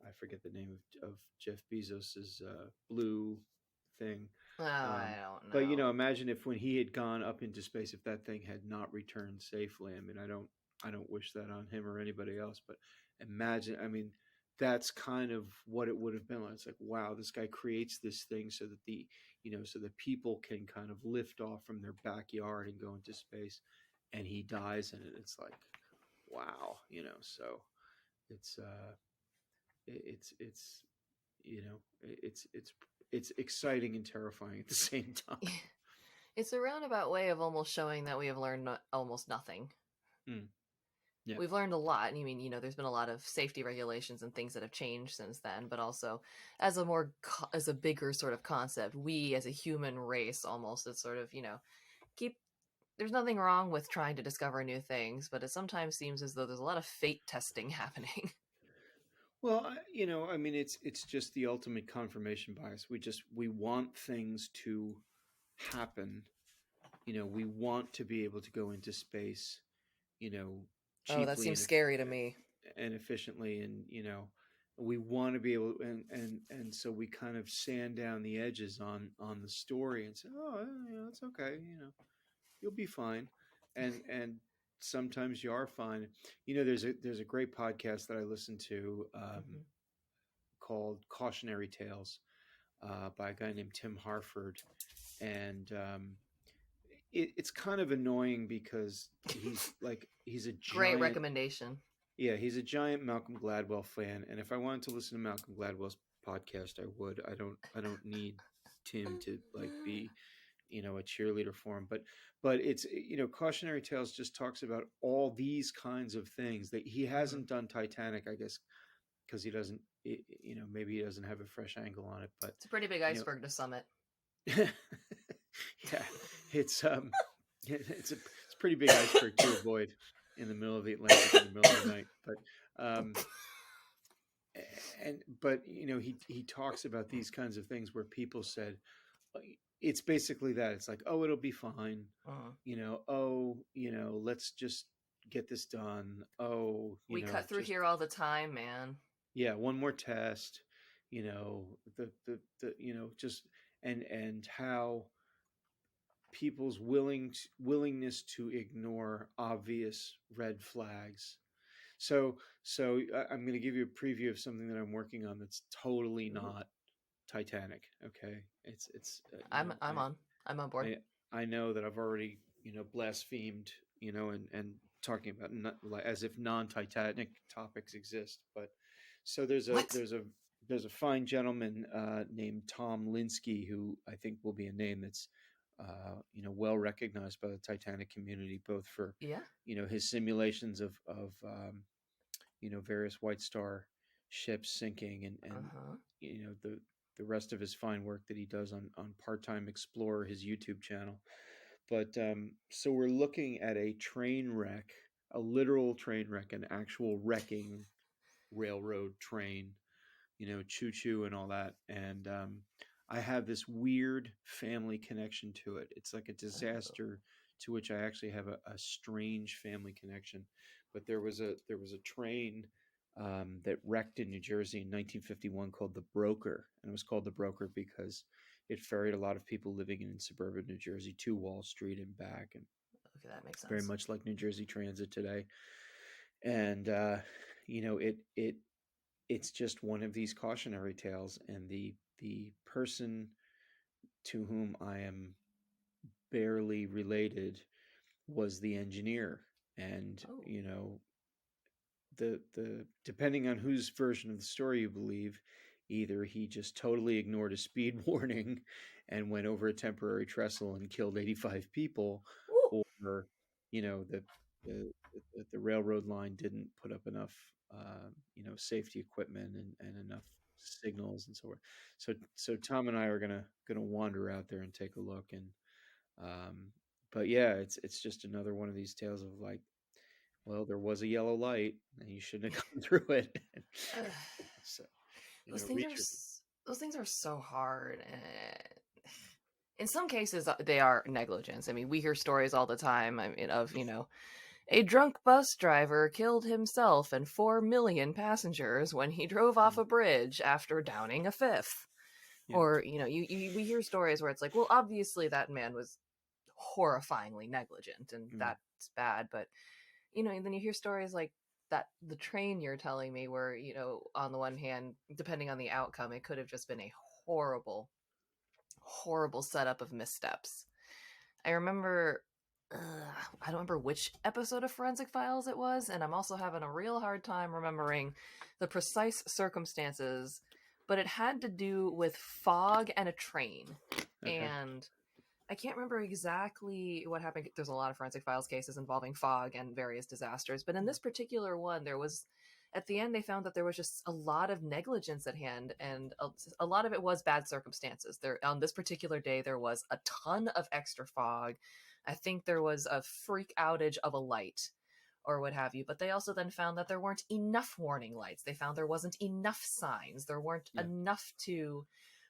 I forget the name of Jeff Bezos's blue thing. Oh, I don't But know. imagine if, when he had gone up into space, if that thing had not returned safely. I mean, I don't wish that on him or anybody else. But imagine, I mean, that's kind of what it would have been like. It's like, wow, this guy creates this thing so that so that people can kind of lift off from their backyard and go into space, and he dies in it. It's like, wow, So it's it's it's exciting and terrifying at the same time. It's a roundabout way of almost showing that we have learned almost nothing. Mm. Yeah. we've learned a lot. And you mean, there's been a lot of safety regulations and things that have changed since then, but also as as a bigger sort of concept, we as a human race almost, it's sort of, keep there's nothing wrong with trying to discover new things, but it sometimes seems as though there's a lot of fate testing happening. Well, I mean, it's just the ultimate confirmation bias. We want things to happen. We want to be able to go into space, you know, Oh, that cheaply seems scary to me. and efficiently, and we want to be able, and so we kind of sand down the edges on the story and say, oh, it's okay, you'll be fine, and sometimes you are fine. There's a great podcast that I listen to, Hmm. called Cautionary Tales, by a guy named Tim Harford, and it's kind of annoying because he's a Great giant, recommendation. yeah, he's a giant Malcolm Gladwell fan, and if I wanted to listen to Malcolm Gladwell's podcast, I would. I don't need Tim to like be, a cheerleader for him, but it's, Cautionary Tales just talks about all these kinds of things that he Hmm. hasn't done Titanic, I guess, because he doesn't, maybe he doesn't have a fresh angle on it, but It's a pretty big you know, iceberg to summit. yeah, it's it's a pretty big iceberg to avoid in the middle of the Atlantic in the middle of the night, but um and but he talks about these kinds of things where people said, uh, it's basically that it's like, oh, it'll be fine, Uh-huh. oh, let's just get this done, oh, We cut through just, here all the time, man. yeah, one more test, the just, and how people's willingness to ignore obvious red flags. I'm going to give you a preview of something that I'm working on that's totally Ooh. not Titanic. Okay, it's I'm on. I'm on board. I I know that I've already blasphemed, and talking about like, as if non-Titanic topics exist. But so What? there's a fine gentleman, named Tom Linsky, who I think will be a name that's well recognized by the Titanic community, both for Yeah. his simulations of various White Star ships sinking, and Uh-huh. the rest of his fine work that he does on Part Time Explorer, his YouTube channel. But so we're looking at a train wreck, a literal train wreck, an actual wrecking railroad train, choo choo and all that. And I have this weird family connection to it. It's like a Oh. disaster to which I actually have a strange family connection. But there was a train, that wrecked in New Jersey in 1951, called the Broker, and it was called the Broker because it ferried a lot of people living in suburban New Jersey to Wall Street and back, and Okay, that makes very sense. much like New Jersey Transit today. And it's just one of these cautionary tales, and the person to whom I am barely related was the engineer. And Oh. the depending on whose version of the story you believe, either he just totally ignored a speed warning and went over a temporary trestle and killed 85 people, Ooh. or the the railroad line didn't put up enough safety equipment, and enough signals and so forth. So Tom and I are gonna wander out there and take a look, and um but yeah, it's just another one of these tales of like, well, there was a yellow light and you shouldn't have gone through it. Ugh. So, Those things are reach your, those things are so hard. In some cases, they are negligence. I mean, we hear stories all the time. I mean, of a drunk bus driver killed himself and 4 million passengers when he drove off mm, a bridge after downing a fifth. yeah, Or we hear stories where it's like, well, obviously that man was horrifyingly negligent, and mm, that's bad. But and then you hear stories like that, the train you're telling me, where on the one hand, depending on the outcome, it could have just been a horrible, horrible setup of missteps. I remember, I don't remember which episode of Forensic Files it was, and I'm also having a real hard time remembering the precise circumstances, but it had to do with fog and a train. okay, And I can't remember exactly what happened. There's a lot of forensic files cases involving fog and various disasters, but in this particular one, there was, at the end, they found that there was just a lot of negligence at hand, and a lot of it was bad circumstances. There, on this particular day, there was a ton of extra fog. I think there was a freak outage of a light or what have you, but they also then found that there weren't enough warning lights. They found there wasn't enough signs. There weren't Yeah. enough to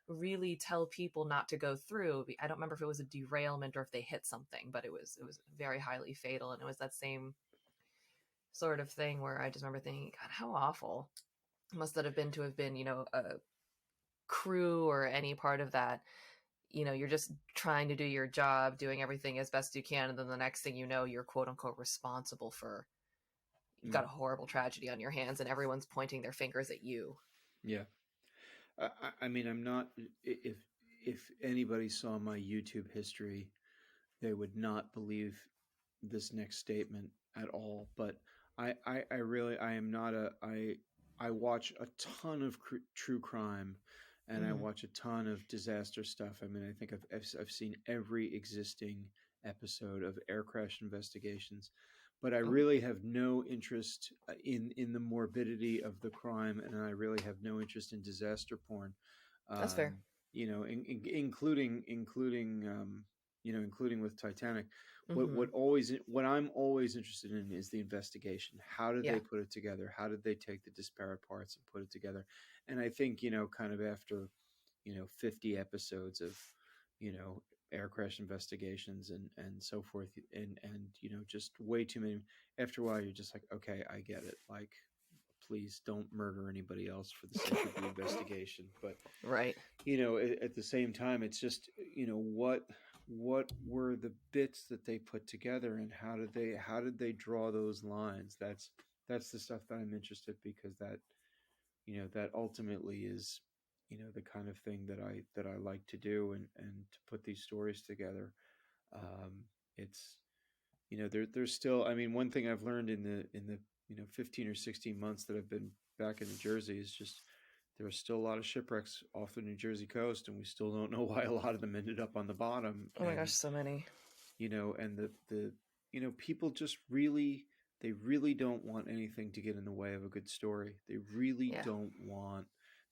really tell people not to go through. I don't remember if it was a derailment or if they hit something, but it was very highly fatal, and it was that same sort of thing where I just remember thinking, God, how awful must that have been, a crew or any part of that. You're just trying to do your job, doing everything as best you can, and then the next thing you know, you're quote unquote responsible for, you've Mm. got a horrible tragedy on your hands, and everyone's pointing their fingers at you. Yeah. I mean, I'm not. If anybody saw my YouTube history, they would not believe this next statement at all. But I really, I am not a. I watch a ton of true crime, and I Mm-hmm. watch a ton of disaster stuff. I mean, I think I've seen every existing episode of air crash investigations, but I Oh, really have no interest in the morbidity of the crime, and I really have no interest in disaster porn. that's fair. Um, including with Titanic. Mm-hmm. What I'm always interested in is the investigation. How did Yeah. they put it together? How did they take the disparate parts and put it together? And I think, kind of after 50 episodes of air crash investigations and so forth, and just way too many, after a while you're just like, okay, I get it. Like, please don't murder anybody else for the sake of the investigation. But Right. at the same time, it's just, what were the bits that they put together, and how did they draw those lines? That's the stuff that I'm interested, because that ultimately is, the kind of thing that I like to do, and to put these stories together. It's, there's still, I mean, one thing I've learned in the 15 or 16 months that I've been back in New Jersey is just, there are still a lot of shipwrecks off the New Jersey coast, and we still don't know why a lot of them ended up on the bottom. Oh my gosh, so many. And the people just really, they really don't want anything to get in the way of a good story. Yeah.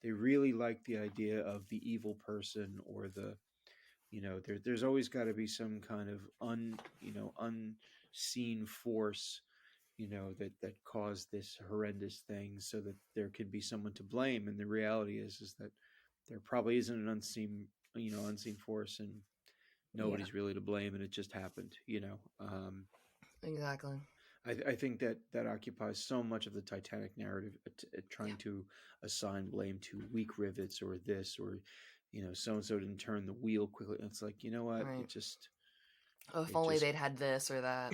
They really like the idea of the evil person, or there's always got to be some kind of unseen force, that caused this horrendous thing, so that there could be someone to blame. And the reality is that there probably isn't an unseen force, and Yeah. nobody's really to blame, and it just happened. Exactly. I think that occupies so much of the Titanic narrative, Yeah. trying to assign blame to weak rivets, or this, or so and so didn't turn the wheel quickly. It's like, you know what, Right. it just Oh, if it only just they'd had this or that.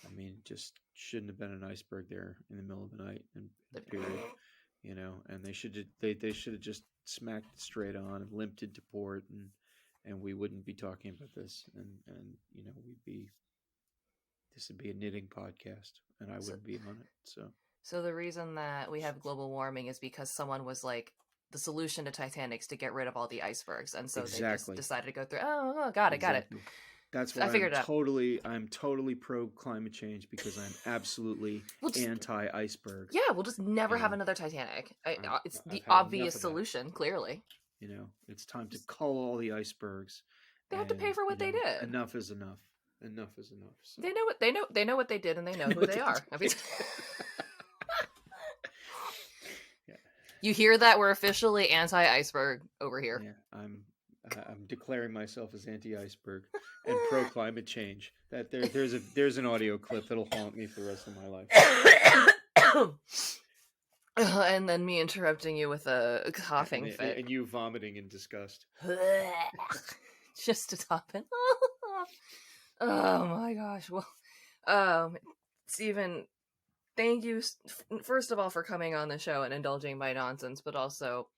I mean, just shouldn't have been an iceberg there in the middle of the night, and period. And they should have just smacked it straight on and limped into port, and we wouldn't be talking about this, and we'd be this would be a knitting podcast, and I So, wouldn't be on it. So so the reason that we have global warming is because someone was like, the solution to Titanic's to get rid of all the icebergs, and so they just exactly, decided to go through. Oh, got it, got it. exactly. That's I why I'm figured it out. totally pro climate change, because I'm absolutely We'll just, anti iceberg. yeah, we'll just never You have know, another Titanic. It's I've the had enough obvious of that. solution. Clearly, It's time to just, cull all the icebergs, they have to pay and for what they did. enough is enough. Enough is enough. So They know what they know. They know what they did, and they I know know who what they they are. I mean, did. Yeah, you hear that? We're officially anti-iceberg over here. yeah. I'm declaring myself as anti-iceberg and pro climate change. That there's an audio clip that'll haunt me for the rest of my life. And then me interrupting you with a And, coughing fit. and you vomiting in disgust. Just to top it. Oh my gosh. Well, Stephen, thank you first of all for coming on the show and indulging my nonsense, but also,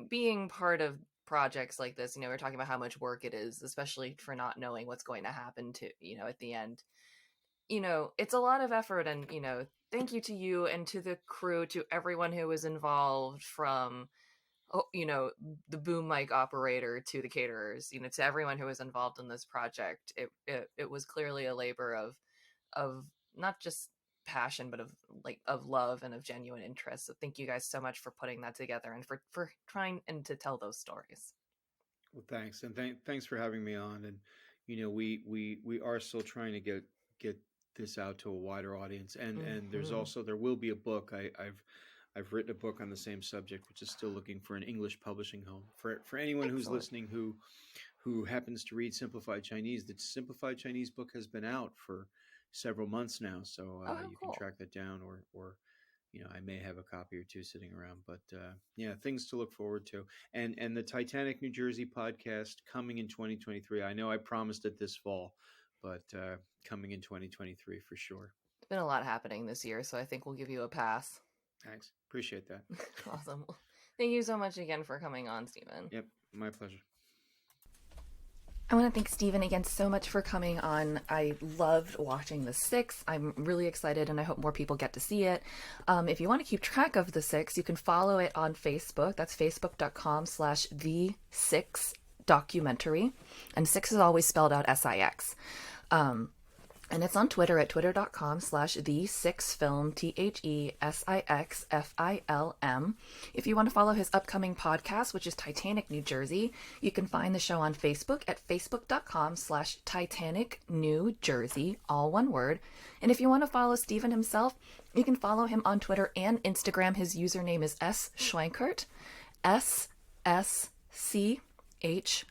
being part of projects like this. We're talking about how much work it is, especially for not knowing what's going to happen to, at the end. It's a lot of effort, and, thank you to you and to the crew, to everyone who was involved, from oh, the boom mic operator to the caterers, to everyone who was involved in this project. It was clearly a labor of not just passion, but of love and of genuine interest. So thank you guys so much for putting that together and for trying and to tell those stories. Well, thanks, and thanks for having me on. And we are still trying to get this out to a wider audience. And Hmm. there will be a book. I've written a book on the same subject, which is still looking for an English publishing home. For anyone who's Excellent. listening who happens to read Simplified Chinese, the Simplified Chinese book has been out for several months now, so Oh, how you can cool. track that down, or I may have a copy or two sitting around. But yeah, things to look forward to. And the Titanic New Jersey podcast coming in 2023. I know I promised it this fall, but coming in 2023 for sure. It's been a lot happening this year, so I think we'll give you a pass. Thanks, appreciate that. Awesome. Well, thank you so much again for coming on, Stephen. Yep, my pleasure. I want to thank Stephen again so much for coming on. I loved watching The Six. I'm really excited, and I hope more people get to see it. If you want to keep track of The Six, you can follow it on Facebook. That's facebook.com/The6documentary. And six is always spelled out SIX. And it's on Twitter at twitter.com/the6film, THESIXFILM. If you want to follow his upcoming podcast, which is Titanic New Jersey, you can find the show on Facebook at facebook.com/Titanic New Jersey, all one word. And if you want to follow Stephen himself, you can follow him on Twitter and Instagram. His username is Schwankert, SSCHWANKERT,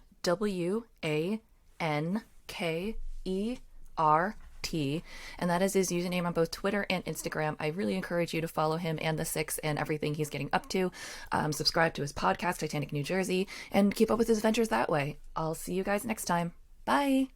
and that is his username on both Twitter and Instagram. I really encourage you to follow him and the Six and everything he's getting up to. Subscribe to his podcast, Titanic New Jersey, and keep up with his adventures that way. I'll see you guys next time. Bye.